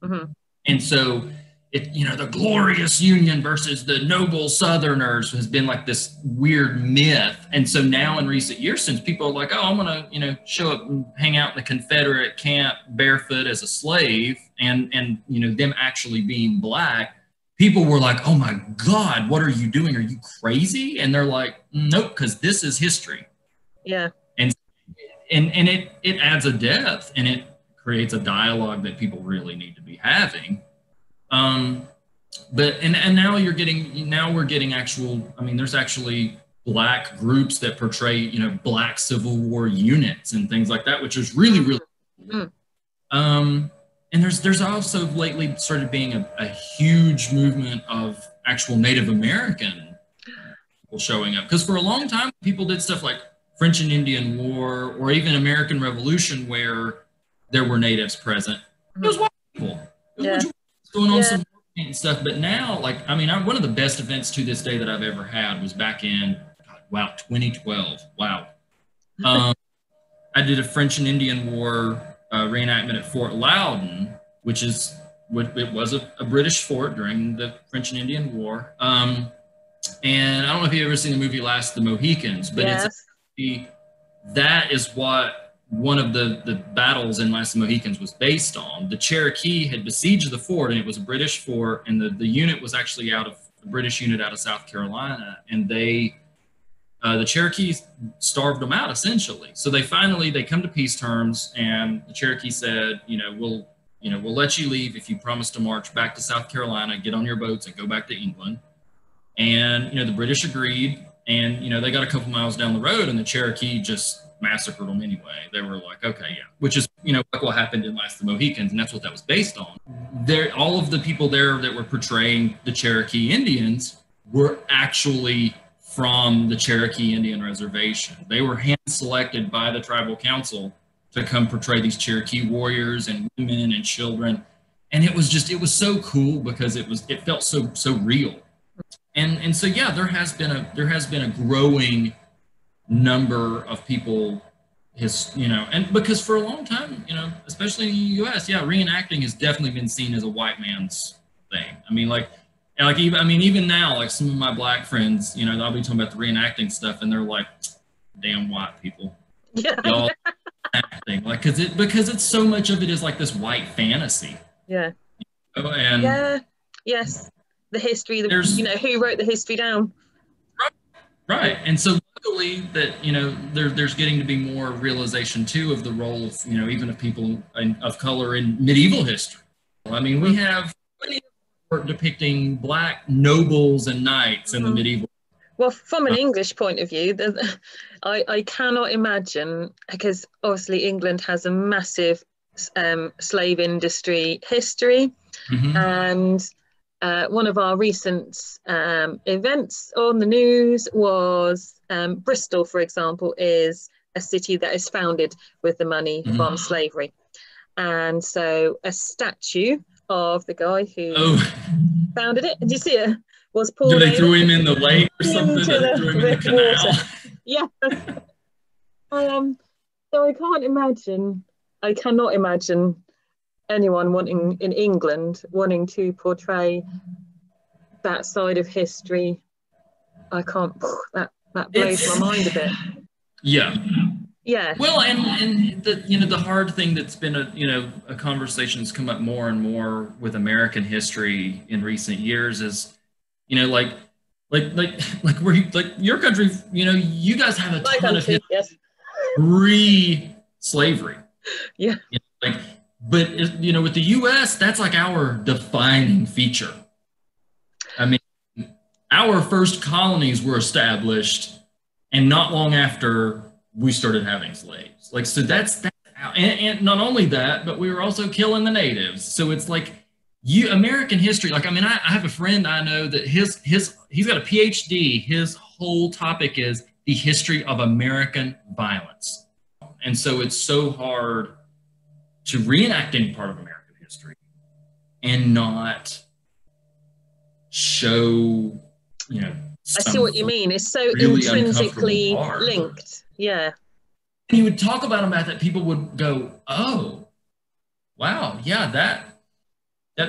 S4: And so the glorious Union versus the noble Southerners has been like this weird myth. And so now in recent years, since people are like, oh, I'm going to, show up and hang out in the Confederate camp barefoot as a slave and them actually being black, people were like, oh my God, what are you doing? Are you crazy? And they're like, nope, because this is history.
S7: Yeah.
S4: And it adds a depth and it creates a dialogue that people really need to be having. But now we're getting actual, there's actually Black groups that portray, Black Civil War units and things like that, which is really, really cool. And there's also lately started being a huge movement of actual Native American people showing up. Because for a long time, people did stuff like French and Indian War or even American Revolution where there were natives present. It was white people. It was going on some and stuff. But now, one of the best events to this day that I've ever had was back in, 2012. Wow. I did a French and Indian War reenactment at Fort Loudon, which was a British fort during the French and Indian War. And I don't know if you've ever seen the movie Last of the Mohicans, but that is what one of the battles in Last of the Mohicans was based on. The Cherokee had besieged the fort, and it was a British fort, and the unit was actually the British unit out of South Carolina, and the Cherokees starved them out essentially. So they come to peace terms, and the Cherokee said, we'll let you leave if you promise to march back to South Carolina, get on your boats and go back to England. And, the British agreed, and, they got a couple miles down the road, and the Cherokee just massacred them anyway. They were like, okay, yeah, which is, like what happened in Last of the Mohicans, and that's what that was based on. All of the people there that were portraying the Cherokee Indians were actually from the Cherokee Indian Reservation. They were hand-selected by the tribal council to come portray these Cherokee warriors and women and children. And it was so cool because it felt so real. And so, yeah, there has been a growing number of people, and because for a long time, especially in the US, yeah, reenacting has definitely been seen as a white man's thing. I mean, even now, like some of my black friends, I'll be talking about the reenacting stuff and they're like, damn white people.
S7: Yeah.
S4: Y'all acting, because it's so much of it is like this white fantasy.
S7: Yeah.
S4: And
S7: yeah. Yes. The history, who wrote the history down.
S4: Right. And so luckily that, there's getting to be more realization too of the role of, even of people of color in medieval history. I mean, we have plenty of work depicting black nobles and knights in the medieval.
S7: Well, from an English point of view, I cannot imagine, because obviously England has a massive slave industry history. Mm-hmm. And one of our recent events on the news was Bristol, for example, is a city that is founded with the money mm-hmm. from slavery. And so a statue of the guy who founded it, did you see it? Was pulled.
S4: Did they throw him in the lake or something? Threw him in the canal?
S7: Yeah. So I cannot imagine anyone in England wanting to portray that side of history. I can't, that blows my mind a bit.
S4: Yeah.
S7: Yeah.
S4: Well, and the hard thing that's been a conversation that's come up more and more with American history in recent years is, like your country, you guys have a ton of history pre-slavery.
S7: Yeah.
S4: But with the U.S., that's like our defining feature. I mean, our first colonies were established, and not long after we started having slaves. So that's and not only that, but we were also killing the natives. So it's like American history. I have a friend I know that he's got a PhD. His whole topic is the history of American violence, and so it's so hard to reenact any part of American history and not show, I
S7: see what you mean. It's so really intrinsically linked. Yeah.
S4: And you would talk about them that people would go, oh, wow, yeah, that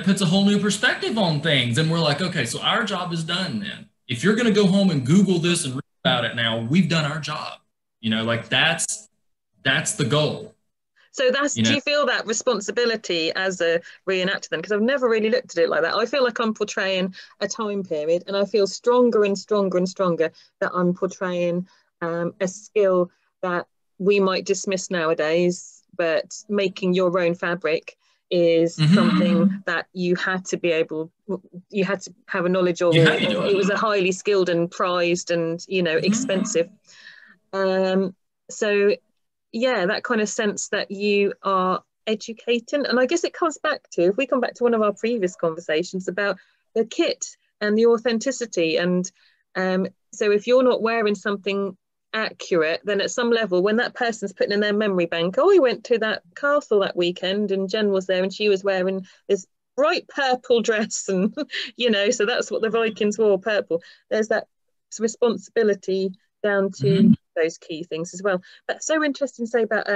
S4: puts a whole new perspective on things. And we're like, okay, so our job is done then. If you're going to go home and Google this and read about it now, we've done our job. That's the goal.
S7: So do you feel that responsibility as a reenactor then? Because I've never really looked at it like that. I feel like I'm portraying a time period, and I feel stronger and stronger and stronger that I'm portraying a skill that we might dismiss nowadays, but making your own fabric is mm-hmm. something that you had to have a knowledge of. It was a highly skilled and prized and, mm-hmm. expensive. So yeah, that kind of sense that you are educating. And I guess it comes back to, if we come back to one of our previous conversations about the kit and the authenticity. And so if you're not wearing something accurate, then at some level, when that person's putting in their memory bank, we went to that castle that weekend and Jen was there and she was wearing this bright purple dress and, so that's what the Vikings wore, purple. There's that responsibility down to mm-hmm. those key things as well. But so interesting to say about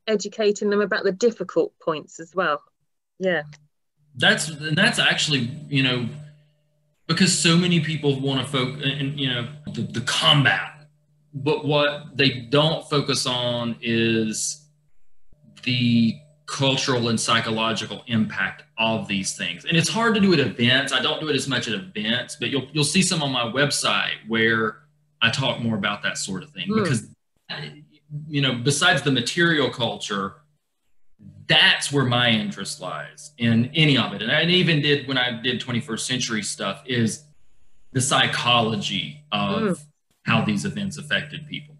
S7: educating them about the difficult points as well. Yeah.
S4: That's actually, because so many people want to focus and the combat, but what they don't focus on is the cultural and psychological impact of these things. And it's hard to do at events. I don't do it as much at events, but you'll see some on my website where I talk more about that sort of thing because, besides the material culture, that's where my interest lies in any of it. And I even did, when I did 21st century stuff, is the psychology of how these events affected people.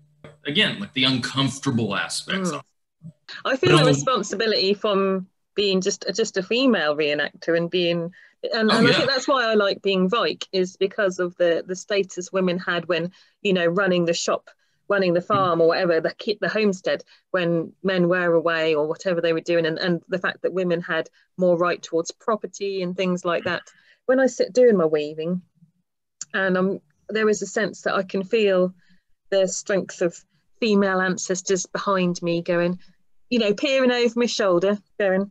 S4: Again, like the uncomfortable aspects of it.
S7: I feel a responsibility from being just a female reenactor and being... And I think that's why I like being Vike, is because of the status women had when, running the shop running the farm or whatever, the homestead, when men were away or whatever they were doing, and the fact that women had more right towards property and things like that. When I sit doing my weaving, and there is a sense that I can feel the strength of female ancestors behind me going, you know, peering over my shoulder, going,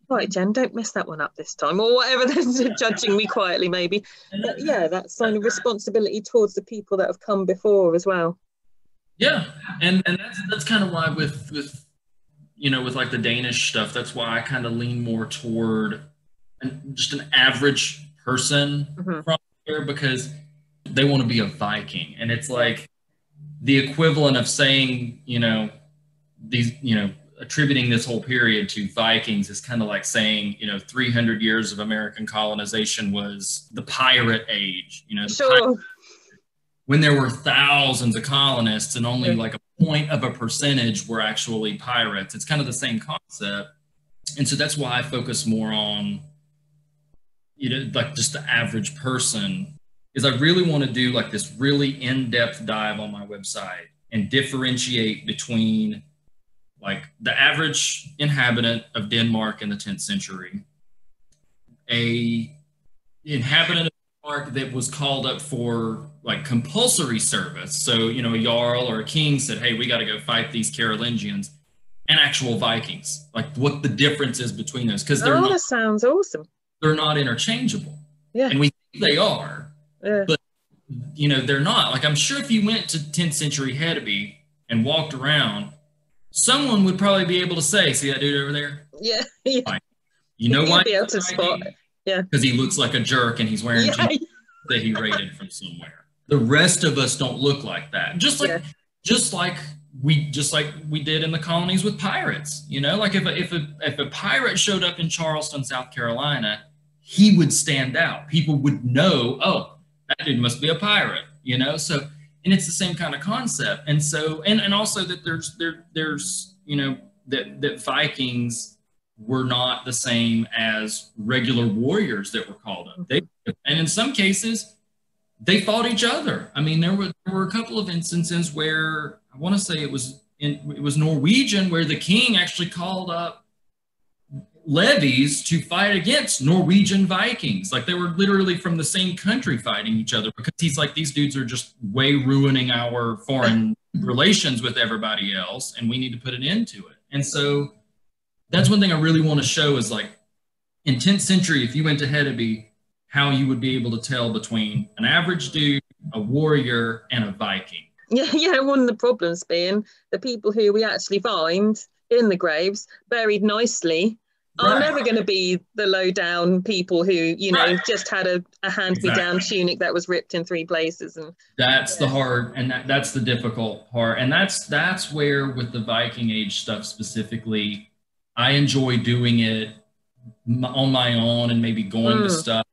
S7: right, Jen, don't mess that one up this time, or whatever. They're judging me quietly, maybe. But yeah, that sign of responsibility towards the people that have come before as well.
S4: Yeah, and that's kind of why with you know, with like the Danish stuff, that's why I kind of lean more toward just an average person from here, because they want to be a Viking, and it's like the equivalent of saying, you know, these, you know, attributing this whole period to Vikings is kind of like saying, you know, 300 years of American colonization was the pirate age, you know, when there were thousands of colonists and only like a point of a percentage were actually pirates. It's kind of the same concept. And so that's why I focus more on, you know, like just the average person, is I really want to do like this really in-depth dive on my website and differentiate between like the average inhabitant of Denmark in the 10th century, a inhabitant of Denmark that was called up for like compulsory service. So, you know, a jarl or a king said, hey, we got to go fight these Carolingians, and actual Vikings, like what the difference is between those. Because
S7: that sounds awesome.
S4: They're not interchangeable.
S7: Yeah.
S4: And we think they are, but you know, they're not. Like, I'm sure if you went to 10th century Hedeby and walked around, someone would probably be able to say, see that dude over there?
S7: Yeah. Yeah.
S4: Like, you know why?
S7: You'd be able to spot. Yeah.
S4: Because he looks like a jerk and he's wearing jeans that he raided from somewhere. The rest of us don't look like that. Just like we did in the colonies with pirates. You know, like if a pirate showed up in Charleston, South Carolina, he would stand out. People would know, oh, that dude must be a pirate, you know? So, and it's the same kind of concept. And so, and also that there's, you know, that Vikings were not the same as regular warriors that were called up. And in some cases, they fought each other. I mean, there were a couple of instances where I want to say it was Norwegian, where the king actually called up levies to fight against Norwegian Vikings. Like, they were literally from the same country fighting each other, because he's like, these dudes are just way ruining our foreign relations with everybody else, and we need to put an end to it. And so that's one thing I really want to show is, like, in 10th century, if you went to Hedeby, how you would be able to tell between an average dude, a warrior, and a Viking.
S7: Yeah, one of the problems being the people who we actually find in the graves buried nicely are never going to be the low down people who, you know, just had a hand-me-down tunic that was ripped in 3 places. And
S4: that's the hard, and that's the difficult part. And that's where, with the Viking Age stuff specifically, I enjoy doing it on my own and maybe going to stuff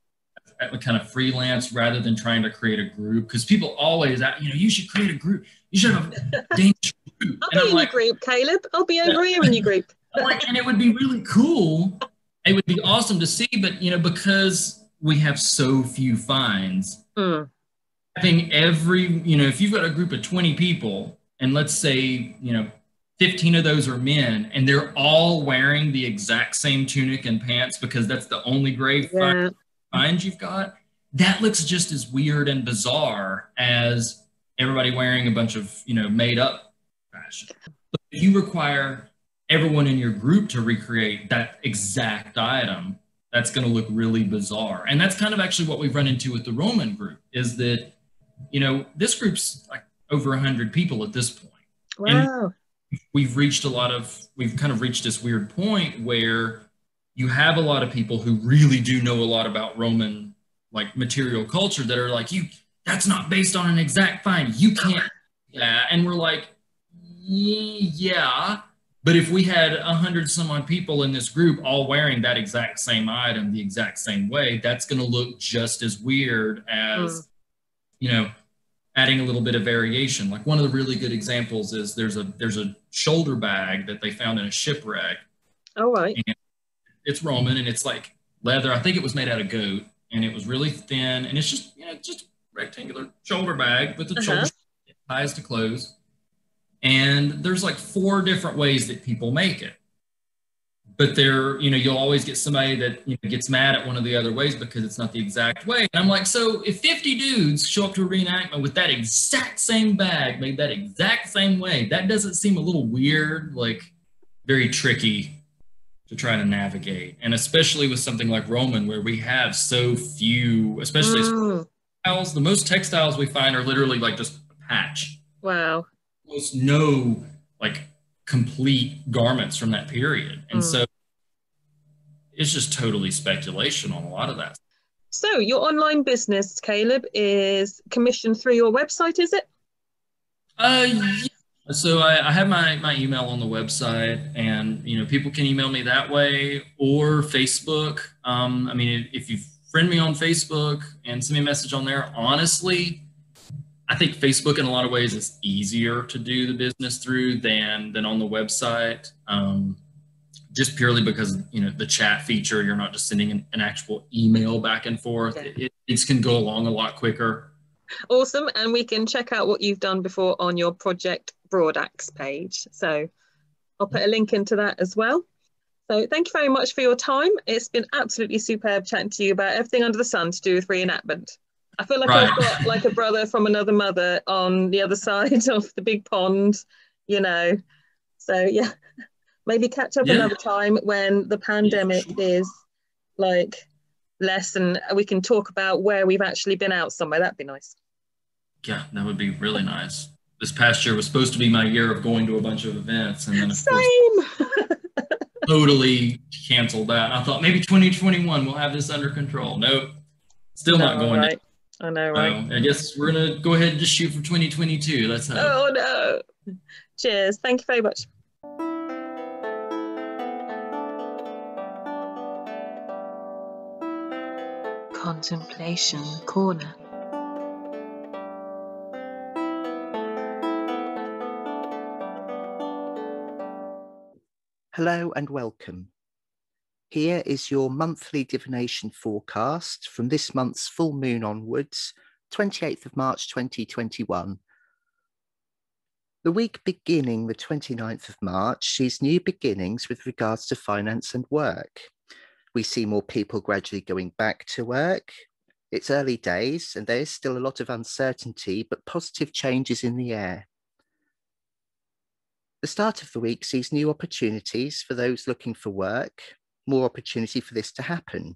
S4: kind of freelance rather than trying to create a group, because people always, you know, you should create a group. You should have a Danish group.
S7: I'll be in your group, Caleb. I'll be over here in your group.
S4: And it would be really cool. It would be awesome to see, but, you know, because we have so few finds, having you know, if you've got a group of 20 people, and let's say, you know, 15 of those are men, and they're all wearing the exact same tunic and pants because that's the only grave finds you've got, that looks just as weird and bizarre as everybody wearing a bunch of, you know, made up fashion. But if you require everyone in your group to recreate that exact item, that's going to look really bizarre. And that's kind of actually what we've run into with the Roman group, is that, you know, this group's like over 100 people at this point.
S7: Wow.
S4: And we've kind of reached this weird point where you have a lot of people who really do know a lot about Roman, like, material culture that are like, that's not based on an exact find. You can't do that. And we're like, yeah. But if we had 100 some odd people in this group all wearing that exact same item the exact same way, that's going to look just as weird as, you know, adding a little bit of variation. Like, one of the really good examples is there's a shoulder bag that they found in a shipwreck.
S7: Oh, right.
S4: And it's Roman, and it's like leather. I think it was made out of goat, and it was really thin, and it's just, you know, just a rectangular shoulder bag with the shoulder ties to clothes. And there's like 4 different ways that people make it. But there, you'll always get somebody that gets mad at one of the other ways because it's not the exact way. And I'm like, so if 50 dudes show up to a reenactment with that exact same bag, made that exact same way, that doesn't seem a little weird, like very tricky to try to navigate. And especially with something like Roman, where we have so few, especially textiles, the most textiles we find are literally like just a patch.
S7: Wow.
S4: Almost no like complete garments from that period. And so it's just totally speculation on a lot of that.
S7: So your online business, Caleb, is commissioned through your website, is it?
S4: Yeah. So I have my email on the website, and people can email me that way, or Facebook. I mean, if you friend me on Facebook and send me a message on there, honestly, I think Facebook in a lot of ways is easier to do the business through than on the website, just purely because, the chat feature, you're not just sending an actual email back and forth.
S7: Yeah.
S4: It can go along a lot quicker.
S7: Awesome. And we can check out what you've done before on your Project Broadaxe page. So I'll put a link into that as well. So thank you very much for your time. It's been absolutely superb chatting to you about everything under the sun to do with reenactment. I feel like I've got like a brother from another mother on the other side of the big pond, So yeah, maybe catch up another time when the pandemic is like less and we can talk about where we've actually been out somewhere. That'd be nice.
S4: Yeah, that would be really nice. This past year was supposed to be my year of going to a bunch of events, and then of course totally canceled that. I thought maybe 2021 we'll have this under control. Nope, still not going.
S7: Right. I know, right?
S4: I guess we're gonna go ahead and just shoot for 2022. Let's hope.
S7: Oh no! Cheers. Thank you very much.
S1: Contemplation Corner.
S5: Hello and welcome. Here is your monthly divination forecast from this month's full moon onwards, 28th of March 2021. The week beginning the 29th of March sees new beginnings with regards to finance and work. We see more people gradually going back to work. It's early days and there is still a lot of uncertainty, but positive changes in the air. The start of the week sees new opportunities for those looking for work, more opportunity for this to happen.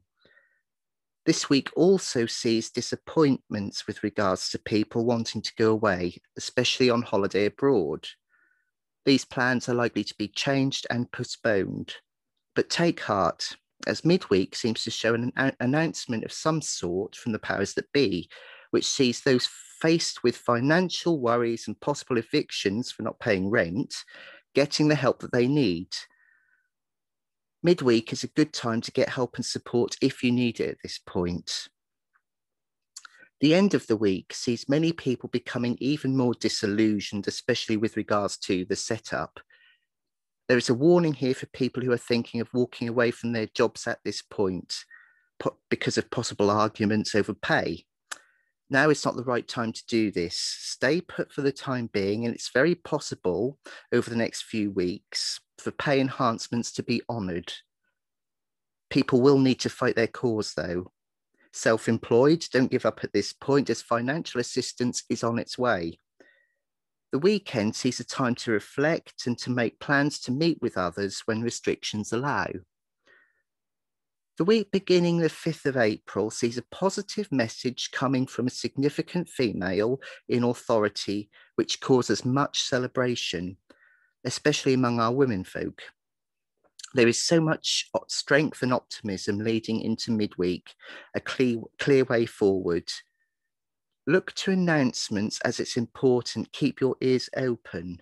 S5: This week also sees disappointments with regards to people wanting to go away, especially on holiday abroad. These plans are likely to be changed and postponed. But take heart, as midweek seems to show an announcement of some sort from the powers that be, which sees those faced with financial worries and possible evictions for not paying rent, getting the help that they need. Midweek is a good time to get help and support if you need it at this point. The end of the week sees many people becoming even more disillusioned, especially with regards to the setup. There is a warning here for people who are thinking of walking away from their jobs at this point because of possible arguments over pay. Now is not the right time to do this. Stay put for the time being, and it's very possible over the next few weeks for pay enhancements to be honoured. People will need to fight their cause though. Self-employed, don't give up at this point as financial assistance is on its way. The weekend sees a time to reflect and to make plans to meet with others when restrictions allow. The week beginning the 5th of April sees a positive message coming from a significant female in authority, which causes much celebration, especially among our womenfolk. There is so much strength and optimism leading into midweek, a clear way forward. Look to announcements as it's important. Keep your ears open.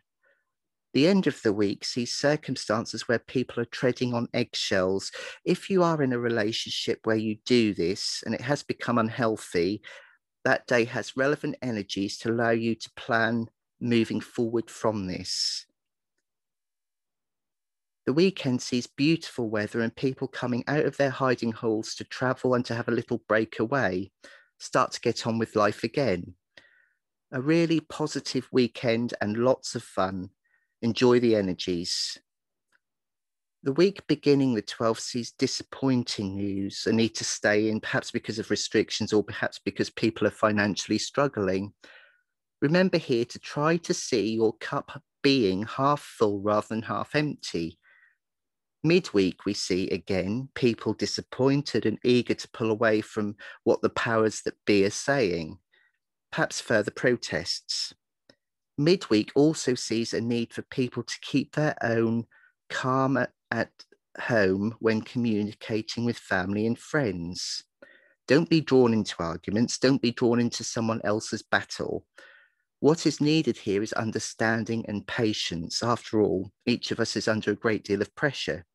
S5: The end of the week sees circumstances where people are treading on eggshells. If you are in a relationship where you do this and it has become unhealthy, that day has relevant energies to allow you to plan moving forward from this. The weekend sees beautiful weather and people coming out of their hiding holes to travel and to have a little break away, start to get on with life again. A really positive weekend and lots of fun. Enjoy the energies. The week beginning the 12th sees disappointing news. A need to stay in, perhaps because of restrictions or perhaps because people are financially struggling. Remember here to try to see your cup being half full rather than half empty. Midweek, we see again people disappointed and eager to pull away from what the powers that be are saying, perhaps further protests. Midweek also sees a need for people to keep their own calm at home when communicating with family and friends. Don't be drawn into arguments. Don't be drawn into someone else's battle. What is needed here is understanding and patience. After all, each of us is under a great deal of pressure.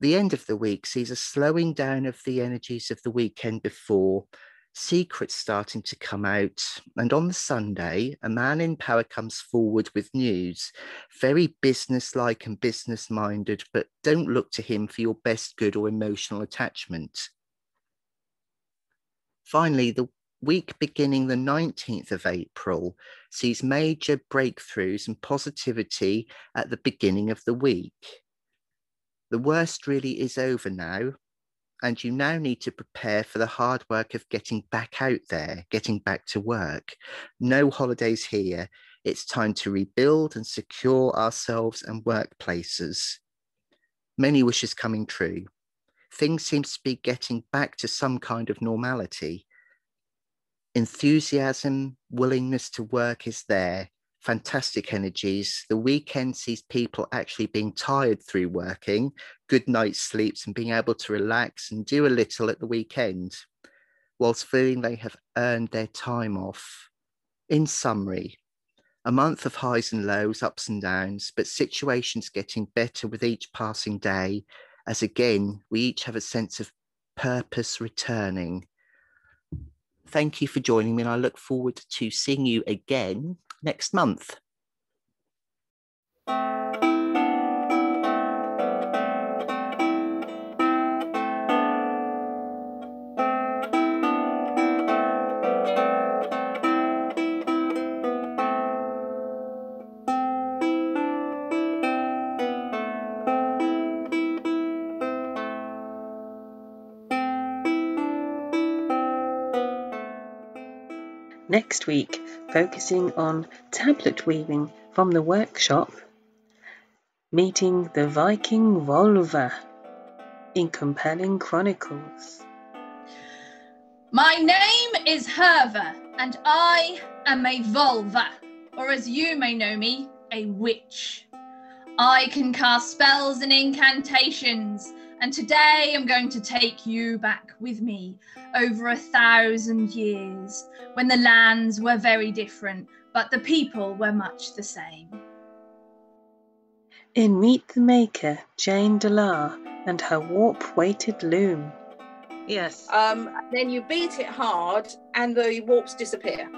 S5: The end of the week sees a slowing down of the energies of the weekend before, secrets starting to come out, and on the Sunday, a man in power comes forward with news, very business-like and business-minded, but don't look to him for your best good or emotional attachment. Finally, the week beginning the 19th of April sees major breakthroughs and positivity at the beginning of the week. The worst really is over now, and you now need to prepare for the hard work of getting back out there, getting back to work. No holidays here. It's time to rebuild and secure ourselves and workplaces. Many wishes coming true. Things seem to be getting back to some kind of normality. Enthusiasm, willingness to work is there. Fantastic energies. The weekend sees people actually being tired through working, good night's sleeps and being able to relax and do a little at the weekend, whilst feeling they have earned their time off. In summary, a month of highs and lows, ups and downs, but situations getting better with each passing day, as again, we each have a sense of purpose returning. Thank you for joining me, and I look forward to seeing you again next month.
S1: Next week, focusing on tablet weaving from the workshop, meeting the Viking Volva in Compelling Chronicles.
S8: My name is Herva, and I am a Volva, or as you may know me, a witch. I can cast spells and incantations, and today I'm going to take you back with me over 1,000 years, when the lands were very different, but the people were much the same.
S1: In Meet the Maker, Jane Delar and her warp-weighted loom.
S7: Yes.
S2: Then you beat it hard and the warps disappear.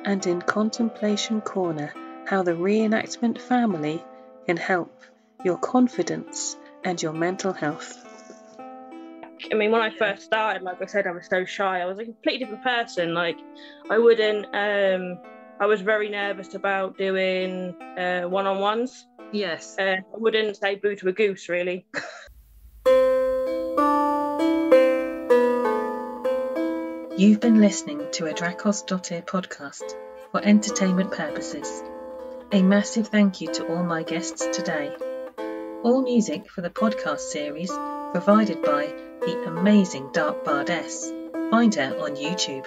S1: And in Contemplation Corner, how the reenactment family can help your confidence and your mental health.
S9: I mean, when I first started, like I said, I was so shy. I was a completely different person. Like, I was very nervous about doing one-on-ones.
S7: Yes.
S9: I wouldn't say boo to a goose, really.
S1: You've been listening to a Drakos.ir podcast for entertainment purposes. A massive thank you to all my guests today. All music for the podcast series provided by the amazing Dark Bardess. Find her on YouTube.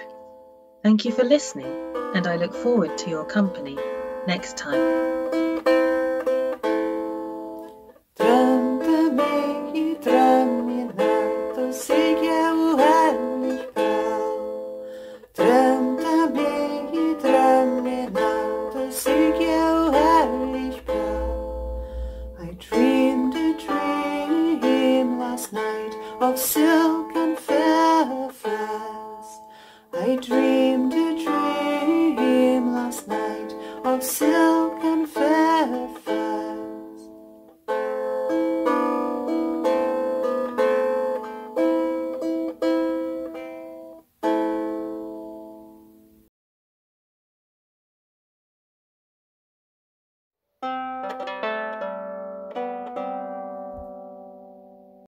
S1: Thank you for listening, and I look forward to your company next time.
S10: Of silver.